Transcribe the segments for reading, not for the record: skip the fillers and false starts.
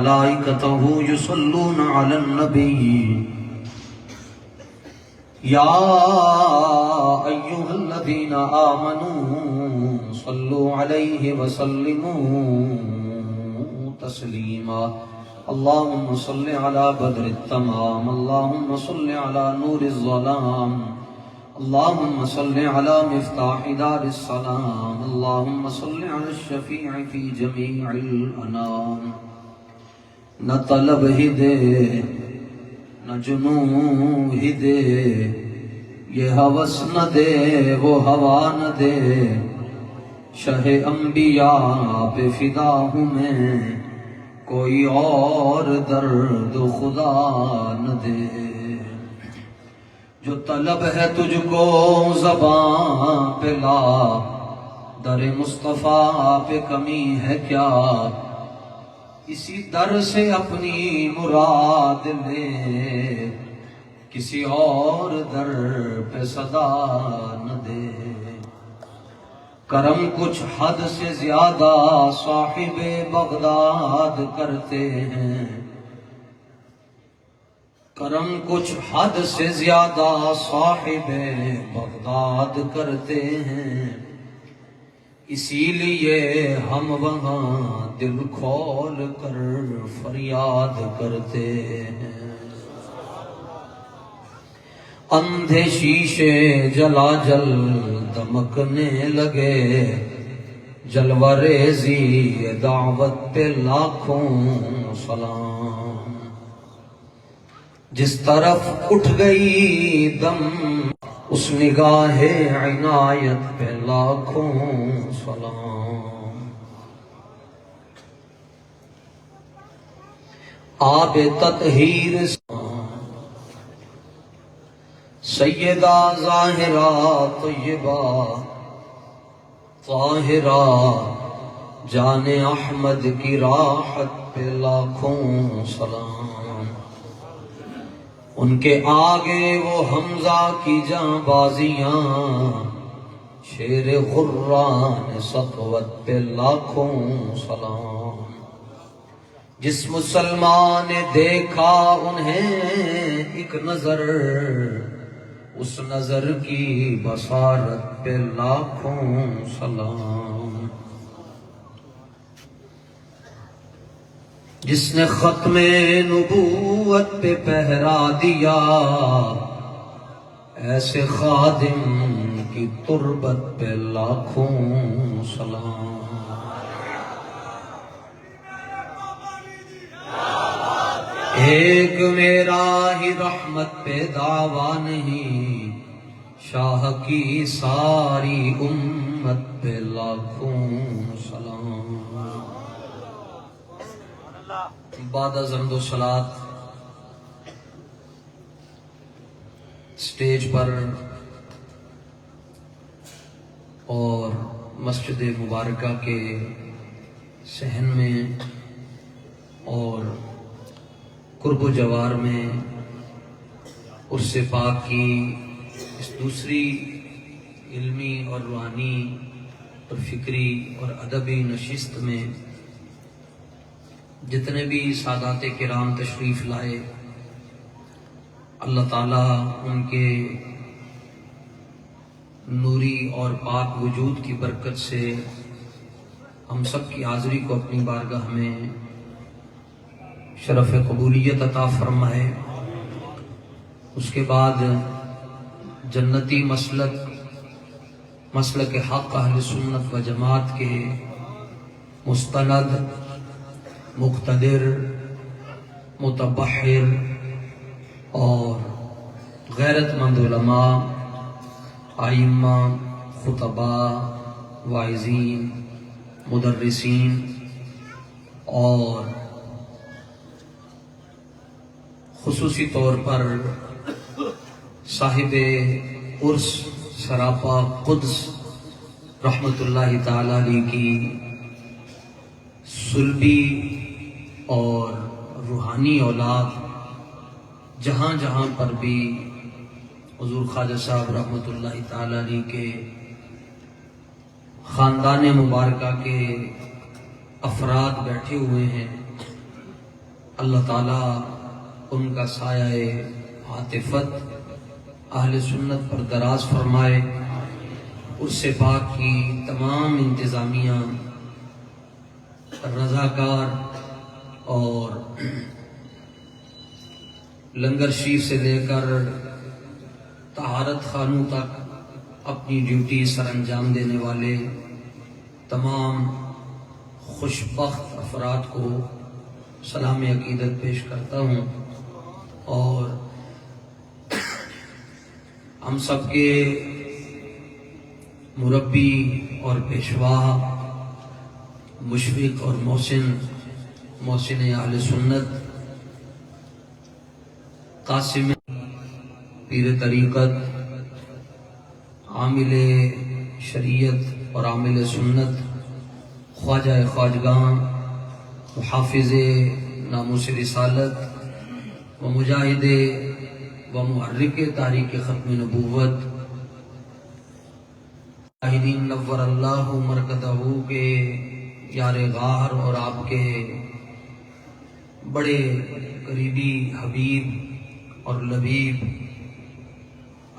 وملائكته يصلون على النبي يا أيها الذين آمنوا صلوا عليه وسلموا تسليما اللهم صل على بدر التمام اللهم صل على نور الظلام اللهم صل على مفتاح دار السلام اللهم صل على الشفيع في جميع الأنام نہ طلب ہی دے نہ جنوں ہی دے یہ ہوس نہ دے وہ ہوا نہ دے شہ انبیاء پہ فدا ہوں میں کوئی اور درد خدا نہ دے جو طلب ہے تجھ کو زباں پہ لا در مصطفیٰ پہ کمی ہے کیا اسی در سے اپنی مراد لے کسی اور در پہ صدا نہ دے کرم کچھ حد سے زیادہ صاحب بغداد کرتے ہیں کرم کچھ حد سے زیادہ صاحب بغداد کرتے ہیں اسی لیے ہم وہاں دل کھول کر فریاد کرتے ہیں اندھے شیشے جلا جل دمکنے لگے جلوہ ریزی دعوت پہ لاکھوں سلام جس طرف اٹھ گئی دم اس نگاہ عنایت پہ لاکھوں سلام آب تطہیر سیدہ ظاہرہ طیبہ طاہرہ جان احمد کی راحت پہ لاکھوں سلام ان کے آگے وہ حمزہ کی جاں بازیاں شیر غران سطوت پہ لاکھوں سلام جس مسلمان نے دیکھا انہیں ایک نظر اس نظر کی بصارت پہ لاکھوں سلام جس نے ختم نبوت پہ پہرا دیا ایسے خادم کی تربت پہ لاکھوں سلام ایک میرا ہی رحمت پہ دعویٰ نہیں شاہ کی ساری امت پہ لاکھوں سلام بعد از حمد و صلات سٹیج پر اور مسجد مبارکہ کے صحن میں اور قرب و جوار میں عرس پاک کی اس دوسری علمی اور روحانی اور فکری اور ادبی نشست میں جتنے بھی سادات کرام تشریف لائے اللہ تعالیٰ ان کے نوری اور پاک وجود کی برکت سے ہم سب کی حاضری کو اپنی بارگاہ میں شرف قبولیت عطا فرمائے اس کے بعد جنتی مسلک حق اہل سنت و جماعت کے مستند مقتدر متبحر اور غیرت مند علماء ائمہ خطباء واعظین مدرسین اور خصوصی طور پر صاحب عرس سراپا قدس رحمت اللہ تعالی علیہ کی سلبی اور روحانی اولاد جہاں جہاں پر بھی حضور خواجہ صاحب رحمت اللہ تعالی علیہ کے خاندان مبارکہ کے افراد بیٹھے ہوئے ہیں اللہ تعالیٰ ان کا سایہ عاطفت اہل سنت پر دراز فرمائے، اس سے پاک کی تمام انتظامیہ، رضاکار اور لنگر شریف سے لے کر طہارت خانوں تک اپنی ڈیوٹی سر انجام دینے والے تمام خوشبخت افراد کو سلام عقیدت پیش کرتا ہوں، اور ہم سب کے مربی اور پیشوا، مشفق اور محسن اہل سنت، قاسم پیر طریقت، عامل شریعت اور عامل سنت، خواجہ خواجگاں، محافظ ناموس رسالت و مجاہد و محرک تحریک ختم نبوت، مجاہدین نور اللہ مرکزہ کے یار غار اور آپ کے بڑے قریبی حبیب اور لبیب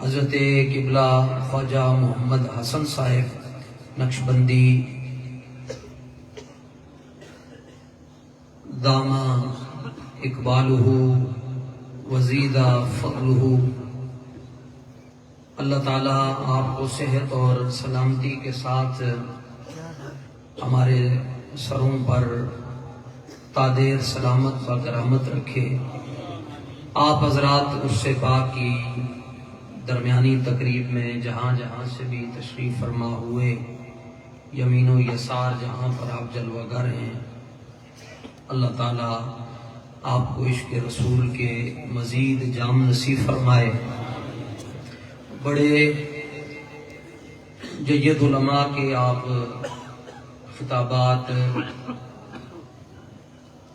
حضرت قبلہ خواجہ محمد حسن صاحب نقشبندی دامہ اقبالہ وزیدہ فضلہ، اللہ تعالیٰ آپ کو صحت اور سلامتی کے ساتھ ہمارے سروں پر تادیر سلامت و کرامت رکھے۔ آپ حضرات اس سے پاک کی درمیانی تقریب میں جہاں جہاں سے بھی تشریف فرما ہوئے، یمین و یسار جہاں پر آپ جلوہ گر ہیں، اللہ تعالیٰ آپ کو عشق رسول کے مزید جام نصیب فرمائے۔ بڑے جید علماء کے آپ خطابات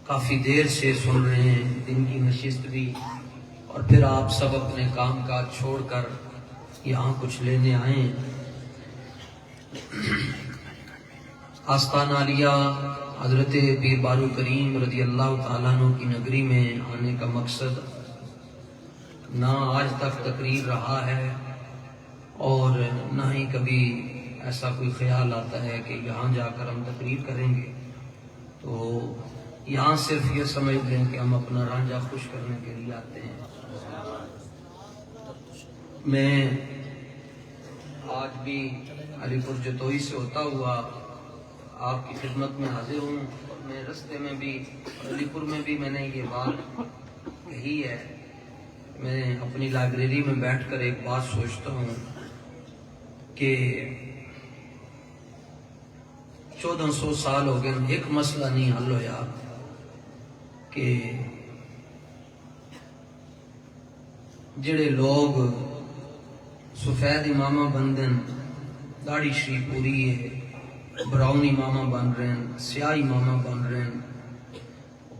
کافی دیر سے سن رہے ہیں، دن کی نشست بھی، اور پھر آپ سب اپنے کام کاج چھوڑ کر یہاں کچھ لینے آئے ہیں۔ آستان عالیہ حضرت پیر بارو کریم رضی اللہ تعالیٰ عنہ کی نگری میں آنے کا مقصد نہ آج تک تقریر رہا ہے، اور نہ ہی کبھی ایسا کوئی خیال آتا ہے کہ یہاں جا کر ہم تقریر کریں گے۔ تو یہاں صرف یہ سمجھ لیں کہ ہم اپنا رانجھا خوش کرنے کے لیے آتے ہیں۔ میں آج بھی علی پور جتوئی سے ہوتا ہوا آپ کی خدمت میں حاضر ہوں، اور میں رستے میں بھی علی پور میں بھی میں نے یہ بات کہی ہے۔ میں اپنی لائبریری میں بیٹھ کر ایک بات سوچتا ہوں کہ 1400 سال ہو گئے، ایک مسئلہ نہیں حل ہویا کہ جڑے لوگ سفید امامہ بندن، داڑھی شریف پوری ہے، براؤن امامہ بن رہے ہیں، سیاہ امامہ بن رہے ہیں،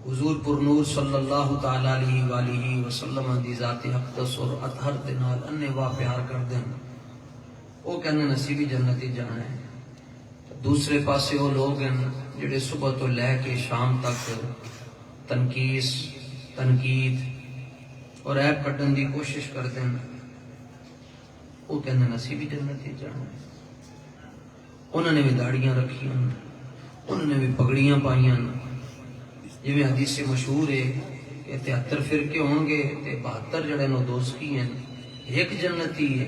حضور پر نور صلی اللہ تعالیٰ علیہ وآلہ وسلم دی ذات اقدس اور اطہر دے نال انے واہ پیار کر دیں، وہ کہنے نصیبی جنتی جانا ہے۔ دوسرے پاسے وہ لوگ ہیں جڑے صبح تو لے کے شام تک تنقیس، تنقید اور عیب کٹن دی کوشش کرتے ہیں، وہ کہنے نصیبی جنتی جانا ہے۔ انہوں نے بھی داڑیاں رکھی ہیں، انہوں نے بھی پگڑیاں پائیاں، جی میں حدیث مشہور ہے کہ 73 فرقے ہوں گے تے 72 جڑے نو دوزخی ہیں، ایک جنتی ہے۔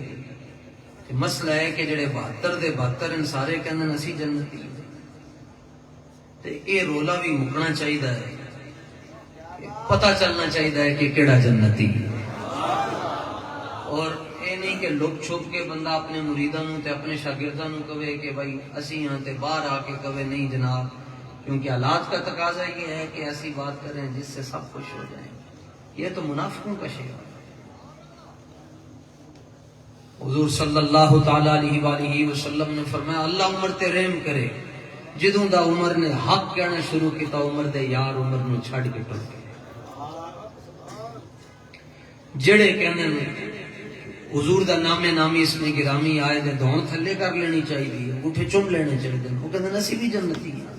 مسئلہ ہے کہ جڑے 72 دے 72 ہیں سارے کہندے اسی جنتی ہیں، تے اے رولا بھی مکنا چاہیے ہے، پتہ چلنا چاہیے ہے کہ کیڑا جنتی ہے، اور اے نہیں کہ لک چھپ کے بندہ اپنے مریداں تے اپنے شاگرداں نو کہے کہ بھائی اسی ہاں تے باہر آ کے کہے نہیں جناب، کیونکہ حالات کا تقاضا یہ ہے کہ ایسی بات کریں جس سے سب خوش ہو جائیں۔ یہ تو منافقوں کا شعر ہے۔ حضور صلی اللہ تعالیٰ علیہ وآلہ وسلم نے فرمایا اللہ عمر تے رحم کرے، جدوں دا عمر نے حق کہنا شروع کیتا عمر دے یار عمر نو چھڑ کے ٹر گئے۔ جڑے کہنے حضور دا نامی اس میں گرامی آئے دے دھون تھلے کر لینی چاہیے، اٹھے چم لینے چاہیے، وہ کہنے اسی بھی جنتی ہیں۔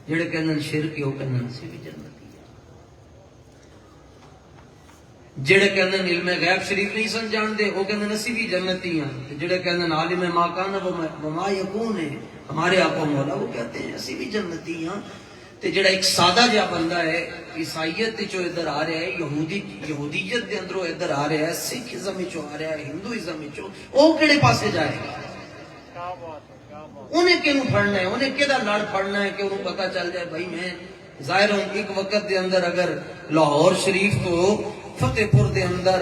جڑے کہنے شرک ہے وہ کہنے اسی بھی جنتی ہیں۔ جڑے کہندے علم غیب شریف نہیں سن جانتے وہ کہندے اسی بھی جنتی ہیں، جڑے کہندے عالم ما کان وما یکون ہے ہمارے آقا مولا وہ کہتے ہیں اسی بھی جنتی ہیں۔ تے جڑا ایک سادہ جہا بندہ ہے عیسائیت چو ادھر آ رہا ہے، یہودیت دے اندروں ادھر آ رہا ہے، سکھ ازم چو آ رہا ہے، ہندوازم چو، وہ کہڑے پاسے جائے گا؟ انہیں کیوں پڑھنا ہے؟ انہیں کدا لڑ پڑھنا ہے کہ انہوں پتا چل جائے بھائی میں ظاہر ہوں ایک وقت دے اندر اگر لاہور شریف تو فتح پور دے اندر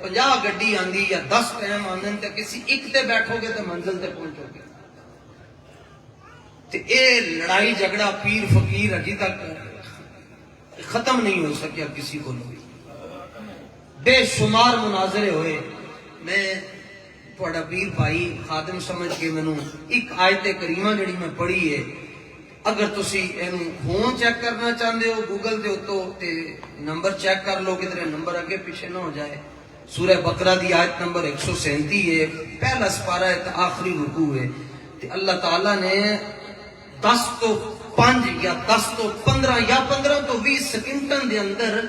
50 گڈی آندی یا 10 ٹائم آندن تے کسی ایک تے بیٹھو گے تے منزل تے پہنچو گے۔ تے اے لڑائی جھگڑا پیر فقیر ابھی تک ختم نہیں ہو سکیا کسی کو بھی، بے شمار مناظرے ہوئے۔ میں تھوڑا پیر بھائی خادم سمجھ کے میں ایک آیت کریمہ جڑی میں پڑھی ہے، اگر تسی اینو فون چیک کرنا چاہتے ہو گوگل دے اتو تے نمبر چیک کر لو کدھر نمبر اگے پیچھے نہ ہو جائے۔ سورہ بقرہ دی آیت نمبر 137 ہے، پہلا سپارہ ہے تے آخری رکوع ہے۔ تے اللہ تعالیٰ نے 10 تو 5 یا 10 تو 15 یا 15 تو 20 سیکنڈاں دے اندر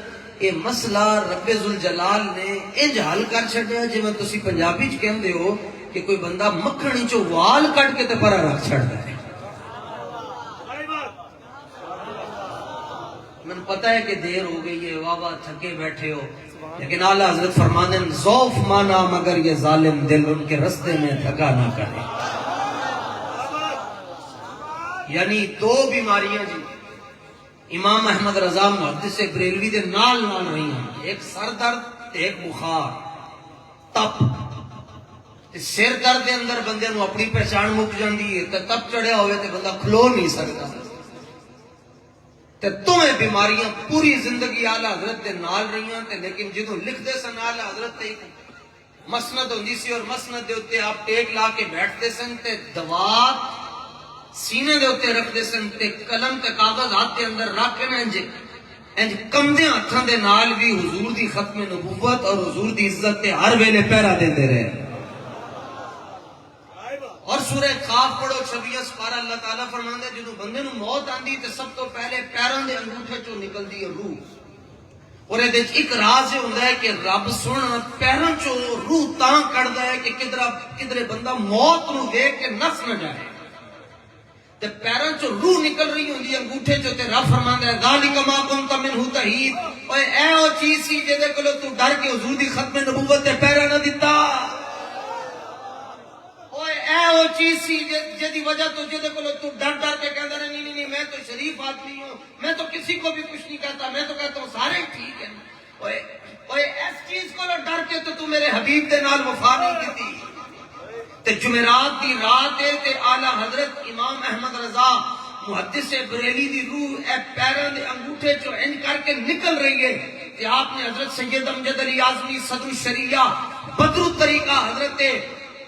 یہ مسئلہ رب ذوالجلال نے انج حل کر چھڈیا جی میں تسی پنجابی چ کہندے ہو کہ کوئی بندہ مکھن چوں وال کٹ کے تے پرا رکھ چھڑدا ہے۔ میں پتہ ہے کہ دیر ہو گئی ہے، واہ واہ تھکے بیٹھے ہو، لیکن اعلیٰ حضرت فرماتے ہیں ذوف مانا مگر یہ ظالم دل ان کے رستے میں تھکا نہ کرے۔ یعنی 2 بیماریاں جی امام احمد رضا محدث بریلوی دے نال رہی ہیں، ایک سر درد تے ایک بخار تپ۔ سر درد دے اندر بندے نو اپنی پہچان مک جاندی ہے تے تپ چڑھیا ہوئے تے بندہ کھلو نہیں سکتا۔ تے تمہیں بیماریاں پوری زندگی اعلیٰ حضرت دے نال رہی ہیں تے لیکن جدوں لکھ دے سن اعلیٰ حضرت تے مسند ہوندی سی اور مسند دے اوتے آپ ٹیک لا کے بیٹھتے سن تے دوات سینے دے اوتے رکھ دے سن تے قلم تے کاغذ ہاتھ دے اندر رکھ کے انج کمدے ہاتھاں دے نال بھی حضور دی ختم نبوت اور حضور دی عزت تے ہر ویلے پہرا دیندے رہے۔ اور سورہ کاف پڑھو 26 سپارہ، اللہ تعالیٰ فرماندا ہے جدوں بندے نو موت آندی تے سب تو پہلے پیراں دے انگوٹھے چوں نکلدی ہے روح، اور یہ ایک راز یہ ہوتا ہے کہ رب سونا پیراں چوں روح تاں کڑدا ہے کہ کدھر بندہ موت نو دیکھ کے نس نہ جائے، تے پیراں چوں روح نکل رہی ہوندی ہے انگوٹھے چوں، تے رب فرماندا ہے ذالک ما کنت منہ تحید، اوے اے او چیز سی جے کولوں تو ڈر کے حضور دی ختم نبوت تے پیرا نہ دتا، اوے اے او چیز سی جدی وجہ تو جے کولوں تو ڈر کے کہندا نہیں نہیں نہیں میں تو شریف آدمی ہوں، میں تو کسی کو بھی کچھ نہیں کہتا، میں تو کہتا ہوں سارے ٹھیک ہیں، اوے اس چیز کو ڈر کے تو میرے حبیب دے نال وفا نہیں کیتی۔ تے جمعرات دی رات ہے تے اعلیٰ حضرت امام احمد رضا محدث بریلی دی روح اے پیراں دے انگوٹھے چوں انج کر کے نکل رہی ہے تے آپ نے حضرت سید امجد علی اعظمی صدر الشریعہ بدر الطریقہ حضرت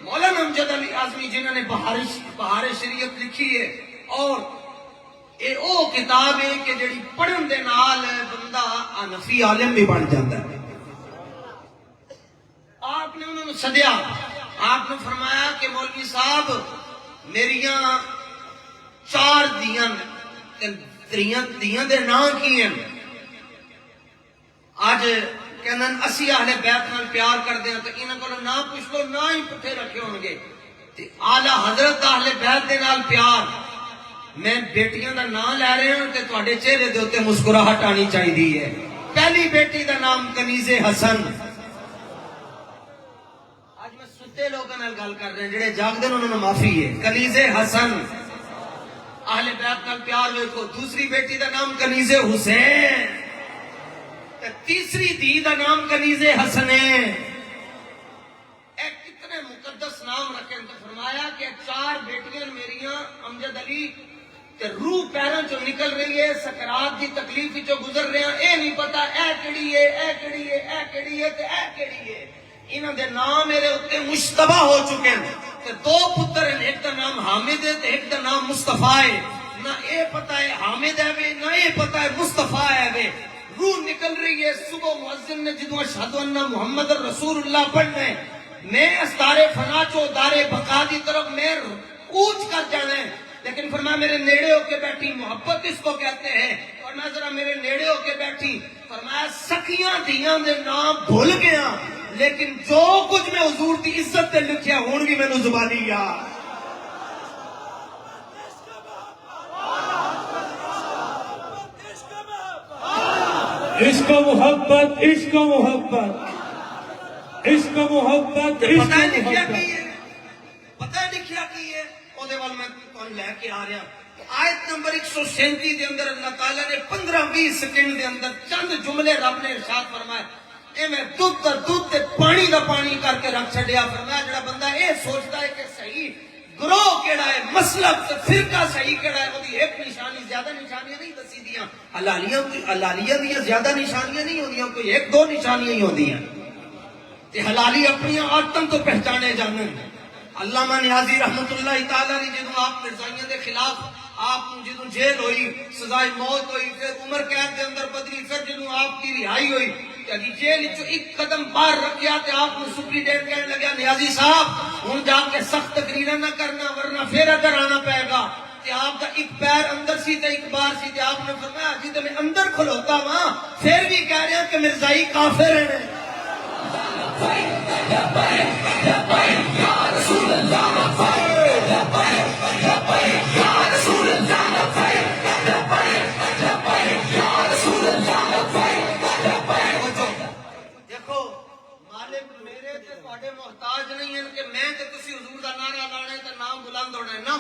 مولانا امجد علی اعظمی جنہوں نے بہار شریعت لکھی ہے، اور اے او کتاب ہے کہ جڑی پڑھن دے نال بندہ حنفی عالم بھی بن جاتا ہے۔ آپ نے انہوں نے سدیا، آپ نے فرمایا کہ مولوی صاحب میریاں 4 دیاں دے نام کی ہیں؟ آج کہنن اسی اہل بیت نال پیار کر دیں تو انہاں کو نہ پوچھ لو نہ ہی پٹھے رکھے ہوں گے۔ اعلیٰ حضرت اہل بیت دے نال پیار، میں بیٹیاں دا نام لے رہے ہوں تے تواڈے چہرے دے اوتے مسکراہٹ آنی چاہیے ہے۔ پہلی بیٹی دا نام کنیز حسن، لوگوں نال گل کر رہے ہیں جڑے جاگدے انہوں نے معافی ہے، کنیز حسن اہل بیت نال پیار ویکھو۔ دوسری بیٹی دا نام کنیز حسین، تیسری دی دا نام کنیز حسن ہے۔ اے کتنے مقدس نام رکھے تو فرمایا کہ 4 بیٹیاں میریاں امجد علی تے روح پیراں چوں نکل رہی ہے، سکرات دی تکلیف چوں گزر رہے ہیں، اے نہیں پتا اے کیڑی ہے اے کیڑی ہے اے کیڑی ہے تے اے کیڑی ہے۔ انہاں دے نام میرے اتنے مشتبہ ہو چکے ہیں تے 2 پتر ہیں، ایک دا نام حامد ہے تے ایک دا نام مصطفیٰ ہے، نہ اے پتا ہے حامد ہے وے نہ اے پتا ہے مصطفیٰ ہے وے۔ روح نکل رہی ہے، صبح مؤذن نے جدوں اشہد ان محمد رسول اللہ پڑھنا ہے، میں اس دار فنا چو دار بقا دی طرف میں کوچ کر جانا ہے، لیکن فرمایا میرے نیڑے ہو کے بیٹھی محبت اس کو کہتے ہیں، اور فرمایا ذرا میرے نیڑے ہو کے بیٹھی. فرمایا سکیاں دیاں دے نام بھول گیا لیکن جو کچھ میں حضور دی عزت تے لکھیا ہون بھی مینوں زبانی یاد. عشق و محبت عشق و محبت عشق و محبت عشق پتہ و لکھیا محبت. کی ہے پتہ لکھیا کی ہے او دے وال میں تانوں لے کے آ رہا. آیت نمبر 137 دے اندر اللہ تعالیٰ نے 15-20 سیکنڈ دے اندر چند جملے رب نے ارشاد فرمایا. اے میں دودھ دا دودھ تے پانی دا پانی کر کے رکھ چھڈیا. فرمایا جڑا بندہ اے سوچتا ہے کہ صحیح گروہ کیڑا ہے مسلک تے فرقہ صحیح کیڑا ہے اودی ایک نشانی زیادہ نشانیاں نہیں دسی دیاں. حلالیہ دیاں زیادہ نشانیاں نہیں ہوندیاں کوئی ایک دو نشانیاں ہی ہوندیاں. تے حلالی اپنی عادتاں تو پہچانے جانن. علامہ نیازی رحمت اللہ تعالیٰ نے جدوں آپ مرزائیاں دے خلاف آپ جدوں جیل ہوئی سزائے موت ہوئی پھر عمر قید دے اندر بدلی پھر جدوں آپ کی رہائی ہوئی کہ جیل چوں ایک قدم باہر رکھیا تے آپ نے سپریڈینٹ کہنے لگا نیازی صاحب ہن جا کے سخت تقریراں نہ کرنا ورنہ پھر ادھر آنا پائے گا. تے آپ دا ایک پیر اندر سی تے ایک باہر سی تے آپ نے فرمایا جی تے میں اندر کھلوتا ہاں پھر بھی کہہ رہا کہ مرزائی کافر ہیں. دیکھو مالک میرے تے تواڈے محتاج نہیں ہیں کہ میں تے تسی حضور دا نعرہ لانا ہے تے نام بلند ہونا ہے نا.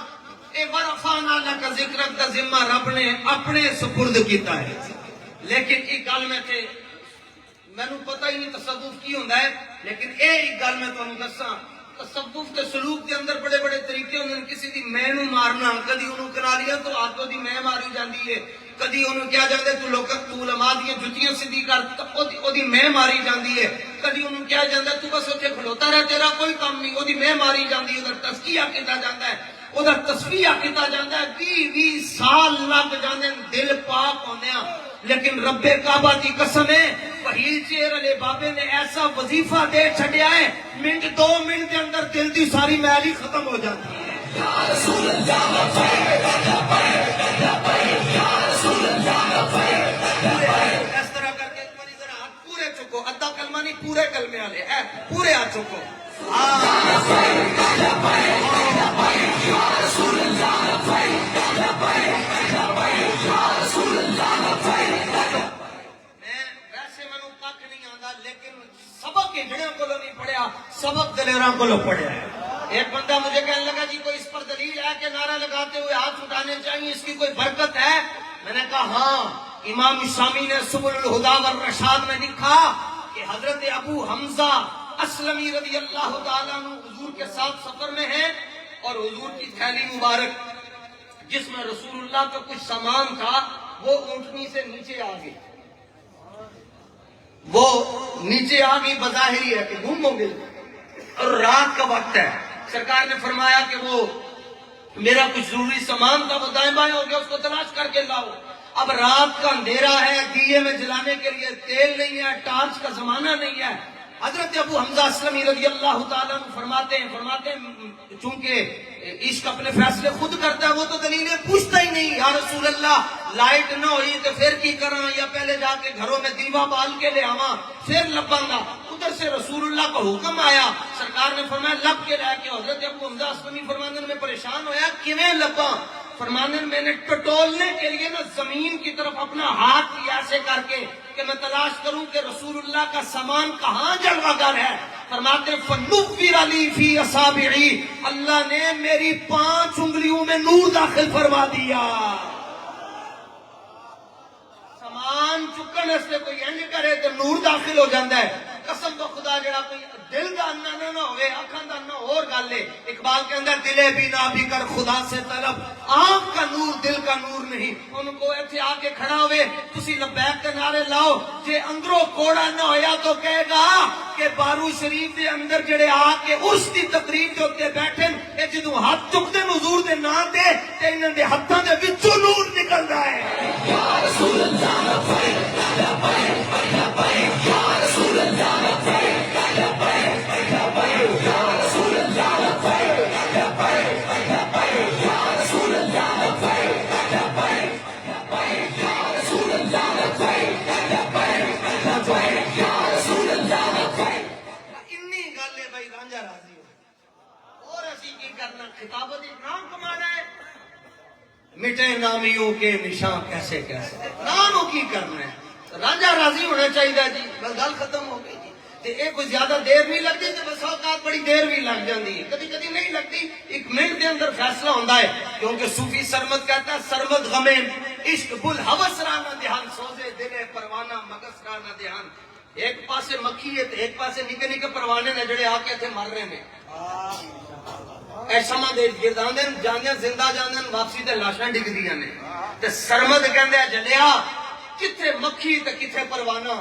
اے ورفعنا لک ذکرک دا ذمہ رب نے اپنے سپرد کیتا ہے. لیکن ایک گل میں تے مینوں پتہ ہی نہیں تصوف کی ہوندا ہے لیکن اے ایک گل میں تانوں دساں تصوف کے سلوک کے اندر بڑے بڑے طریقے ہوندے ہیں. کسی دی میں نوں مارنا کدی اونوں کرا لیا تو ہاتھوں دی میں ماری جاندی ہے کدی اونوں کیا جاندے تو لوکاں تو علماء دی جُتیاں سیدھی کر اودی میں ماری جاندی ہے. کدی اونوں کیا جاندا تو بس اوتھے کھلوتا رہ تیرا کوئی کام نہیں اودی میں ماری جاندی ہے. ادھر تزکیہ کیتا جاندا ہے ادھر تصفیہ کیتا جاندا ہے. 20 سال لگ جاندے دل پاک ہوندیاں. لیکن رب کعبہ کی قسم ہے فہیل چیر علی بابے نے ایسا وظیفہ دے چھڈیا ہے منٹ 2 منٹ کے اندر دل دی ساری میل ہی ختم ہو جاتی ہے. اس طرح کر کے ایک باری ذرا ہاتھ پورے چکو ادھا کلمہ نہیں پورے کلمے والے پورے ہاتھ چکو. سبق جڑیاں کو نہیں پڑھیا سبق دلیراں کو پڑھیا ہے. ایک بندہ مجھے کہنے لگا جی کوئی اس پر دلیل ہے کہ نعرہ لگاتے ہوئے ہاتھ اٹھانے چاہیے اس کی کوئی برکت ہے. میں نے کہا ہاں امام شامی نے سبل الہدا والرشاد میں لکھا کہ حضرت ابو حمزہ اسلمی رضی اللہ تعالیٰ عنہ حضور کے ساتھ سفر میں ہیں اور حضور کی تھیلی مبارک جس میں رسول اللہ کا کچھ سامان تھا وہ اونٹنی سے نیچے آ گئی. وہ نیچے آ گئی بظاہر ہی ہے کہ گم ہو گئی اور رات کا وقت ہے. سرکار نے فرمایا کہ وہ میرا کچھ ضروری سامان تھا وہ دائیں بائیں ہو گیا اس کو تلاش کر کے لاؤ. اب رات کا اندھیرا ہے دیے میں جلانے کے لیے تیل نہیں ہے ٹارچ کا زمانہ نہیں ہے. حضرت ابو حمزہ اسلمی رضی اللہ تعالیٰ عنہ فرماتے ہیں چونکہ عشق اپنے فیصلے خود کرتا ہے وہ تو دلیلیں پوچھتا ہی نہیں. یا رسول اللہ لائٹ نہ ہوئی تو پھر کی کراں یا پہلے جا کے گھروں میں دیوا بال کے لے آواں پھر لباں گا. ادھر سے رسول اللہ کا حکم آیا سرکار نے فرمایا لب کے لے کے. حضرت ابو حمزہ اسلمی فرماتے ہیں میں پریشان ہویا کیویں لباں. فرمانے میں نے ٹٹولنے کے لیے نا زمین کی طرف اپنا ہاتھ کیا ایسے کر کے کہ میں تلاش کروں کہ رسول اللہ کا سامان کہاں جلوہ گر ہے. فرماتے فنُوِّرَ لِی فِی اصابعی اللہ نے میری 5 انگلیوں میں نور داخل فرما دیا. سامان چکن اس سے کوئی انج کرے تو نور داخل ہو جاندہ ہے. قسم بخدا جڑا کوئی دل دا انا نہ ہوئے اکھاں دا انا اور گل ہے. اقبال کے اندر دلے بینا بھی کر خدا سے طلب آنکھ کا نور دل کا نور نہیں. ان کو ایتھے آ کے کھڑا ہوئے تسی لبیک کے نعرے لاؤ جے اندروں کوڑا نہ ہویا تو کہے گا کہ بارو شریف دے اندر جڑے آ کے اس دی تقریب دے اوتے بیٹھن اے جدوں ہاتھ چکدے حضور دے نام تے تے انہاں دے ہتھاں دے وچوں نور نکلدا ہے. یا رسول اللہ یا رسول اللہ مٹے نامیوں کے نشان کیسے کیسے ناموں کی کرنا ہے راجہ راضی ہونا چاہیے جی بس گل ختم ہو گئی جی تے یہ کوئی زیادہ دیر نہیں لگتی تے بس اوقات بڑی دیر بھی لگ جاتی ہے کبھی کبھی نہیں لگتی ایک منٹ کے اندر فیصلہ ہوتا ہے کیونکہ صوفی سرمد کہتا ہے سرمد غمے عشق بل ہوس رانا دھیان سوزے دلے پروانہ مگس رانا دھیان ایک پاسے مکھی ہے تے ایک پاسے نکے نکے پروانے نے جڑے آ کے اتنے مر رہے ہیں ایسا ماں دے گرداندے جاندے زندہ جاندے واپسی تے لاشاں ڈگ دیاں نے تے سرمد کہندے جلیا کتھے مکھی تے کتھے پروانہ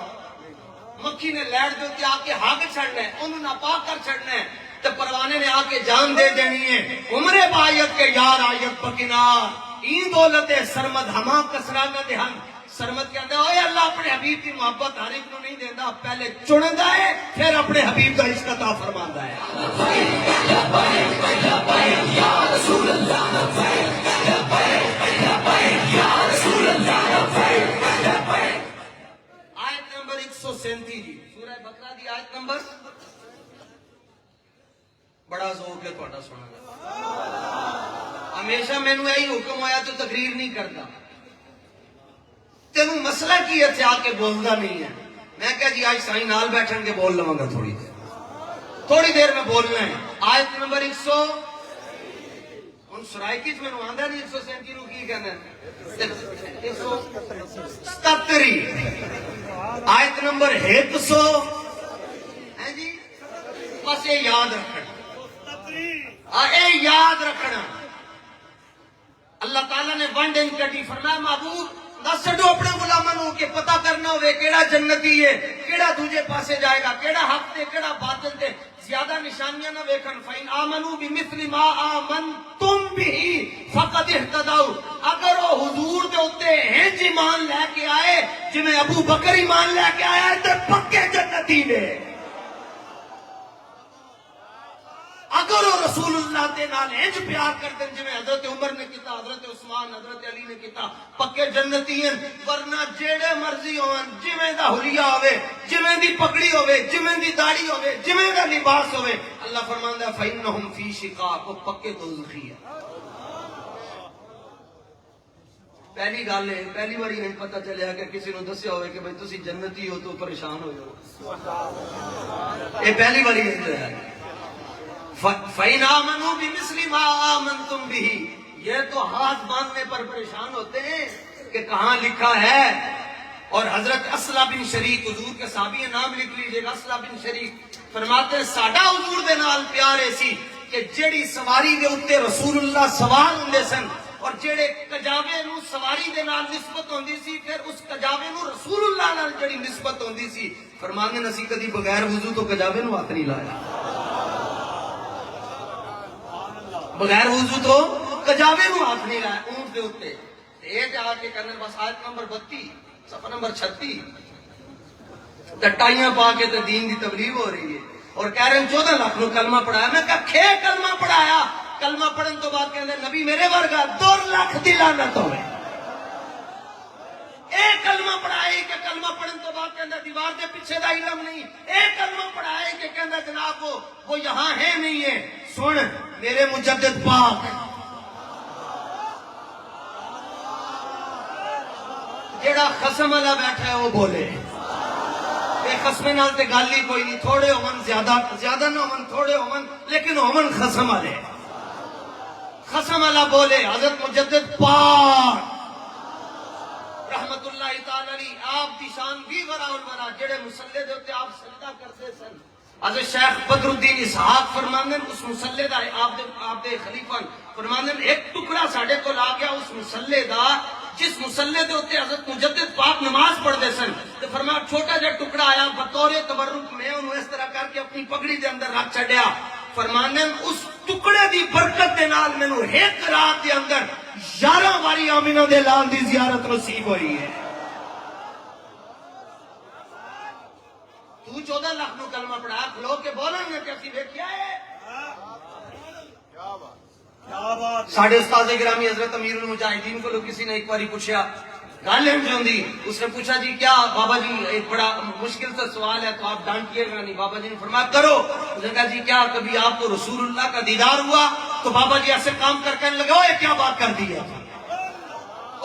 مکھی نے لیٹ دے آ کے ہاگ چھڑنا ہے انہوں نے پاک کر چھڑنا ہے تے پروانے نے آ کے جان دے دینی ہے عمر بایت کے یار آیت پکنار این دولت سرمد ہما کسرانا دہن سرمد کہتا ہے اوے اللہ اپنے حبیب کی محبت ہر ایک کو نہیں دینا پہلے چندا ہے پھر اپنے حبیب کا عشق عطا فرماندا ہے یا رسول اللہ آیت نمبر 137 جی سورہ بقرہ دی آیت نمبر بڑا ذوق ہے تہاڈا سنن دا ہمیشہ مینوں یہی حکم ہویا تو تقریر نہیں کرتا تینوں مسئلہ کی اتنے آ کے بولتا نہیں ہے میں کہا جی آج سائیں نال بیٹھن کے بول لواں گا تھوڑی دیر میں بولنا ہے آیت نمبر 100 ہن سرائکی وچ مینوں آندا نہیں 137 نو کی کہنا ہے 177 آیت نمبر 100 ہے جی بس یہ یاد رکھنا اے یاد رکھنا اللہ تعالیٰ نے ونڈ ان کٹی فرمایا محبوب دس چھڈو اپنے غلاماں نوں کہ پتہ کرنا ہوے کیڑا جنتی ہے کیڑا دوجے پاسے جائے گا کیڑا حق تے کیڑا باطل تے زیادہ نشانیاں نہ ویکھن فین آمنو بمثل ما آمنتم به فقد اهتدوا اگر وہ حضور دے اوتے ہنج ایمان لے کے آئے جویں ابو بکر ایمان لے کے آیا تے پکے جنتی نے اگر وہ رسول اللہ دے نال انج پیار کرتے ہیں جویں حضرت عمر نے کیتا حضرت عثمان حضرت علی نے کیتا پکے جنتی ہیں ورنہ جیڑے مرضی ہون جویں دا حلیہ ہوے جویں دی پگڑی ہوے جویں دی داڑھی ہوے جویں دا لباس ہوے اللہ فرماندا ہے فینہم فی شقاق وہ پکے دوزخی ہے پہلی گل ہے پہلی باری نہیں پتہ چلیا کہ کسی نے دسیا ہوئے کہ بھئی تسی جنتی ہو تو پریشان ہوئے ہو یہ پہلی باری نہیں ہے فَإِنْ آمَنُوا بِمِثْلِ مَا آمَنْتُمْ بِهِ یہ تو ہاتھ باندھنے پر پریشان ہوتے ہیں کہ کہاں لکھا ہے اور حضرت اسلح بن شریک حضور کے صحابی نام لکھ لیجئے گا اسلح بن شریک فرماتے ہیں ساڈا حضور دے نال پیار ایسی کہ جیڑی سواری دے اوتے رسول اللہ سوار ہوندے سن اور جیڑے کجاوے نو سواری دے نال نسبت ہوندی سی پھر اس کجاوے نو رسول اللہ نال جڑی نسبت ہوندی سی فرماندے نے اسی کدی بغیر وضو تو کجاوے نو ہاتھ نہیں لایا بغیر وضو تو کجاوے نو ہاتھ نہیں لایا اونٹ دے اوتے اے جا کے کرنے بس آیت نمبر 32 صفحہ نمبر 36 ٹائیاں پا کے تے دین دی تبلیغ ہو رہی ہے اور کہہ رہے ہیں 14 لاکھ نو کلمہ پڑھایا میں کہا کھے کلمہ پڑھایا کلمہ پڑھن تو بعد کہندے نبی میرے ورگا 2 لاکھ دی لعنت ہوے اے کلمہ پڑھائے کہ کلمہ پڑھن تو بعد کہندے دیوار دے پیچھے دا علم نہیں اے کلمہ پڑھائے کہ کہندے جناب وہ یہاں ہے نہیں ہے سن میرے مجدد پاک جیڑا خصم والا بیٹھا ہے وہ بولے اے خصم نال تے گل ہی کوئی نہیں تھوڑے ہون زیادہ نہ ہون تھوڑے ہون لیکن ہون خصم والے خصم والا بولے حضرت مجدد پاک رحمت اللہ تعالی علیہ آپ دی شان بھی ورا الورا جڑے مصلی دے اوتے آپ سجدہ کرتے سن حضرت شیخ بدر الدین اسحاق فرماندے اس مصلی دا آپ دے خلیفہ فرماندے ایک ٹکڑا ساڈے کول آ گیا اس مصلی دا جس مصلی دے اوتے حضرت مجدد پاک نماز پڑھدے سن تے فرمایا چھوٹا جہا ٹکڑا آیا بطور تبرک میں انہوں اس طرح کر کے اپنی پگڑی دے اندر رکھ چھڈیا فرماندے اس ٹکڑے دی برکت دے نال مینوں ایک رات دے اندر 11 واری آمینہ دے لال دی زیارت نصیب ہوئی ہے تو 14 لاکھ نو کلمہ پڑھا کھلو کے بولیں گے کہ اسی دیکھیا ہے ساڑھے استاد گرامی حضرت امیر المجاہدین کو کسی نے ایک باری پوچھا گل ہوندی اس نے پوچھا جی کیا بابا جی ایک بڑا مشکل سا سوال ہے تو آپ ڈانٹیے گا نہیں بابا جی نے فرمایا کرو اس نے کہا جی کیا کبھی آپ کو رسول اللہ کا دیدار ہوا تو بابا جی ایسے کام کر کہنے لگے یہ کیا بات کر دی ہے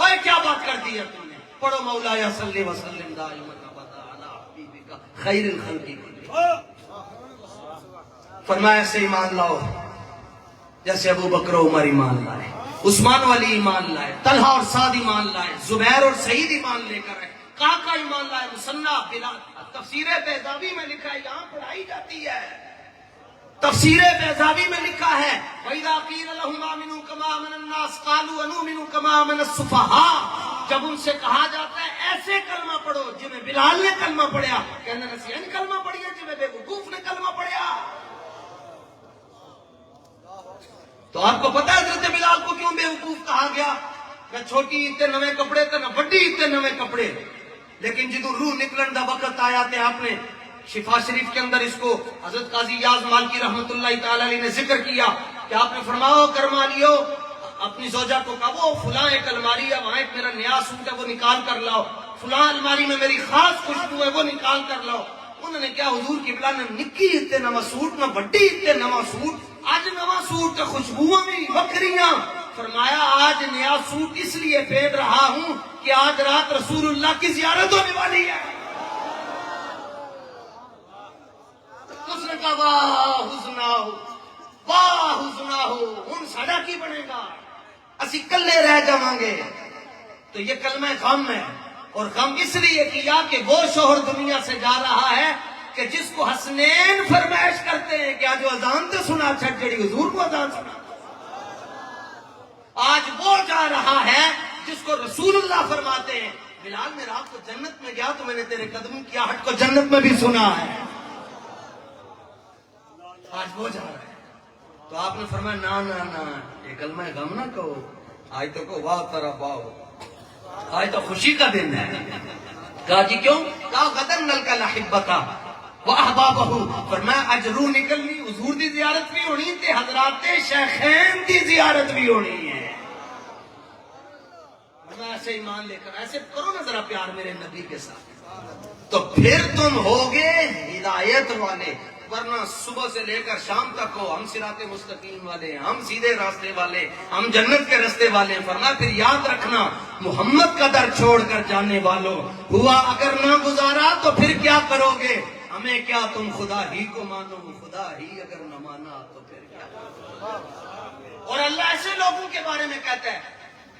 اوے کیا بات کر دی ہے تم نے؟ پڑھو مولا یا صلی وسلم دائما ابدا علی حبیبک خیر الخلق کلہم۔ فرمایا ایسے ایمان لاؤ جیسے ابو بکر و عمر ایمان لائے، عثمان و علی ایمان لائے، طلحہ اور سعد ایمان لائے، زبیر اور سعید ایمان لے کر آئے، کاکا ایمان لائے، مصنع بلال۔ تفسیر بیضاوی میں لکھا ہے، یہاں پڑھائی جاتی ہے، تفسیر بیضاوی میں لکھا ہے وَإِذَا قِيلَ لَهُمْ آمِنُوا كَمَا آمَنَ النَّاسُ قَالُوا أَنُؤْمِنُ كَمَا آمَنَ السُّفَهَاءُ۔ جب ان سے کہا جاتا ہے ایسے کلمہ پڑھو جنہیں بلال نے کلمہ پڑھیا، کہنے نسیح نے کلمہ پڑھیا، جنہیں بے وقوف نے کلمہ پڑھیا۔ تو آپ کو پتا ہے حضرت بلال کو کیوں بے وقوف کہا گیا؟ نہ چھوٹی اتنے نوے کپڑے تھے، نہ بڑی اتنے نوے کپڑے، لیکن جدو روح نکلن دا وقت آیا تے آپ نے شفا شریف کے اندر اس کو حضرت قاضی یاز مالکی رحمت اللہ تعالی علیہ نے ذکر کیا کہ آپ نے فرمایا کرمالیو اپنی زوجہ کو کہا وہ فلاں ایک الماری ہے، وہاں ایک میرا نیا سوٹ ہے وہ نکال کر لاؤ، فلاں الماری میں میری خاص خوشبو ہے وہ نکال کر لاؤ۔ انہوں نے کیا حضور قبلہ نے نکی اتنے نوا سوٹ، نہ بڑی اتنے نوا سوٹ، آج نوا سوٹ تے خوشبوئیں بھی وکھریاں۔ فرمایا آج نیا سوٹ اس لیے پہن رہا ہوں کہ آج رات رسول اللہ کی زیارت ہونے والی ہے۔ اس نے کہا واہ حزناہو، واہ حزناہو، ہن ساڈا کی بنے گا، اسی کلے رہ جاواں گے۔ تو یہ کلمہ غم ہے، اور غم اس لیے کیا کہ وہ شوہر دنیا سے جا رہا ہے کہ جس کو حسنین فرمائش کرتے ہیں کہ آج اذان تو سنا چھٹ جڑی حضور کو اذان سنا، آج وہ جا رہا ہے جس کو رسول اللہ فرماتے ہیں بلال میں رات کو جنت میں گیا تو میں نے تیرے قدموں کی آہٹ کو جنت میں بھی سنا ہے، آج وہ جا رہا ہے۔ تو آپ نے فرمایا نا نا نا یہ کلمہ غم نہ کہو، آج تو کو واہ ترا باؤ، آج تو خوشی کا دن ہے۔ کہا جی کیوں؟ کہا غدن نلقا الاحبۃ واحبابہ، فرمایا اج روح نکلنی، حضور دی زیارت بھی ہونی تے حضرات شیخین دی زیارت بھی ہونی ہے۔ فرمایا ایسے ایمان لے کر ایسے کرو نا ذرا پیار میرے نبی کے ساتھ، تو پھر تم ہوگے ہدایت والے، ورنہ صبح سے لے کر شام تک ہو ہم صراط مستقیم والے، ہم سیدھے راستے والے، ہم جنت کے راستے والے۔ فرمایا پھر یاد رکھنا محمد کا در چھوڑ کر جانے والوں، ہوا اگر نہ گزارا تو پھر کیا کرو گے؟ ہمیں کیا تم خدا ہی کو مانو، خدا ہی اگر نہ مانا تو پھر کیا؟ اور اللہ ایسے لوگوں کے بارے میں کہتا ہے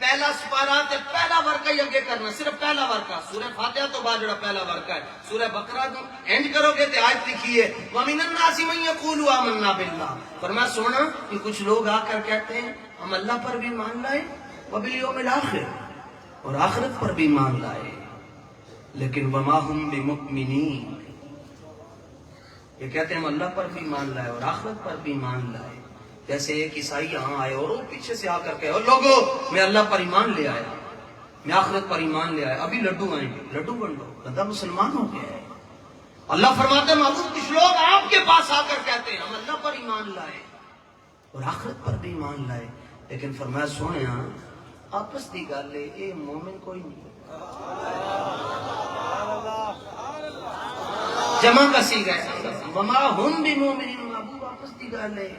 پہلا سپارہ تے پہلا ورقہ ہی اگے کرنا، صرف پہلا ورقہ، سورہ فاتحہ تو بعد جڑا پہلا ورقہ ہے سورہ بقرہ تو اینڈ کرو گے تے آیت لکھی ہے وَمِنَ النَّاسِ مَن يَقُولُ آمَنَّا بِاللَّهِ۔ فرمایا سونا کہ کچھ لوگ آ کر کہتے ہیں ہم اللہ پر بھی مان لائے وَبِالْيَوْمِ الْآخِرِ، اور آخرت پر بھی مان لائے، لیکن وَمَا هُمْ بِمُؤْمِنِينَ، یہ کہتے ہیں ہم اللہ پر بھی مان لائے اور آخرت پر بھی مان لائے۔ جیسے ایک عیسائی یہاں آئے اور وہ پیچھے سے آ کر کہے اور لوگوں میں اللہ پر ایمان لے آیا، میں آخرت پر ایمان لے آیا، ابھی لڈو آئیں گے، لڈو بنڈو، بندہ مسلمان ہو گیا ہے۔ اللہ فرماتے ہیں معبود کچھ لوگ آپ کے پاس آ کر کہتے ہیں ہم اللہ پر ایمان لائے اور آخرت پر بھی ایمان لائے، لیکن فرمایا سونے آپس دی گل ہے اے مومن کوئی نہیں، جمع کا سیگا ہے وما ہم بمومنین، معبود آپس دی گل ہے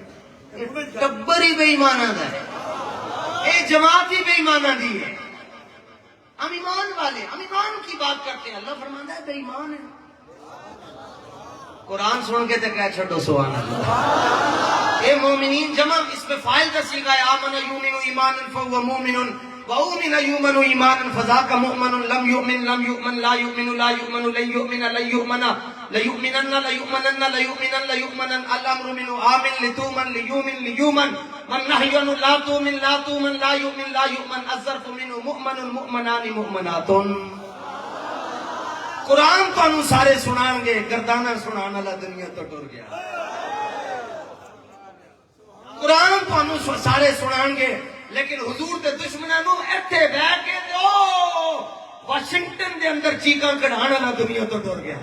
ٹبر ہی بے ایمانہ دا ہے، اے جماعت ہی بے ایمانہ دی ہے، ہم ایمان والے، ہم ایمان کی بات کرتے ہیں، اللہ فرماتا ہے بے ایمان ہے۔ قرآن سن کے تے کہہ چھڑو سبحان اللہ، اے مومنین جمع اس میں فاعل کا صیغہ ہے آمن یؤمن ایمانا فهو مومن وَأُؤْمِنَ يُؤْمَنُ إِيمَانًا فَذَاكَ مُؤْمَنٌ لَمْ يُؤْمِنْ لَمْ يُؤْمَنْ لَا يُؤْمِنُ لَا يُؤْمَنُ لَن يُؤْمِنَ لَن يُؤْمَنَ لَيُؤْمِنَنَّ لَيُؤْمَنَنَّ لَيُؤْمِنَنَّ لَيُؤْمَنَنَّ الْأَمْرُ مِنْ آمِنْ لِتُؤْمَنْ لِيُؤْمِنْ لِيُؤْمَنْ مَنْ نَهْيٌ لَا تُؤْمِنْ لَا تُؤْمَنْ لَا يُؤْمِنْ لَا يُؤْمَنْ الظَّرْفُ مِنْهُ مُؤْمَنٌ مُؤْمَنَانِ مُؤْمَنَاتٌ۔ قرآن تو انو سارے سنان گے، گردانہ سنان اللہ دنیا تو ٹر گیا، قرآن تو انو سارے سنان گے، لیکن حضور دے دشمنانوں ایتھے بیٹھ کے او واشنگٹن دے اندر چیکاں کڑھانا نہ دنیا تو ڈر گیا۔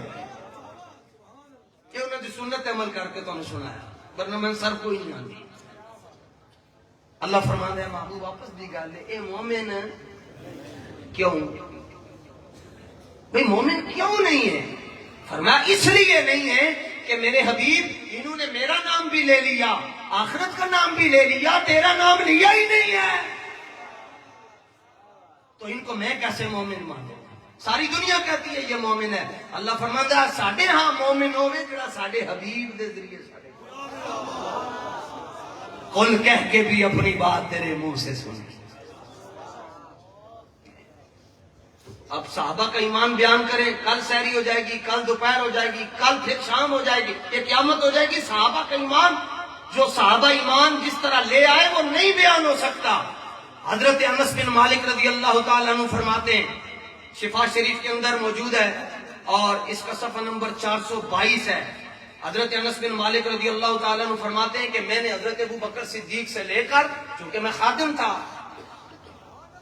یہ انہوں نے سنت عمل کر کے تو نے سنایا، ورنہ میں سر کوئی نہیں آندی۔ اللہ فرماتا ہے محبوب واپس بھی گل ہے اے مومن کیوں، بھئی مومن کیوں نہیں ہے؟ فرمایا اس لیے نہیں ہے کہ میرے حبیب انہوں نے میرا نام بھی لے لیا، آخرت کا نام بھی لے لیا، تیرا نام لیا ہی نہیں ہے۔ تو ان کو میں کیسے مومن مانوں؟ ساری دنیا کہتی ہے یہ مومن ہے. اللہ فرماندا ساڈے ہاں مومن ہوے جڑا ساڈے حبیب دے ذریعے ساڈے کل کہہ کے بھی اپنی بات تیرے منہ سے سن. اب صحابہ کا ایمان بیان کریں. کل سحری ہو جائے گی, کل دوپہر ہو جائے گی, کل پھر شام ہو جائے گی, یہ قیامت ہو جائے گی. صحابہ کا ایمان, جو صحابہ ایمان جس طرح لے آئے وہ نہیں بیان ہو سکتا. حضرت انس بن مالک رضی اللہ تعالیٰ عنہ فرماتے ہیں, شفا شریف کے اندر موجود ہے اور اس کا صفحہ نمبر 422 ہے. حضرت انس بن مالک رضی اللہ تعالیٰ عنہ فرماتے ہیں کہ میں نے حضرت ابو بکر صدیق سے لے کر, چونکہ میں خادم تھا,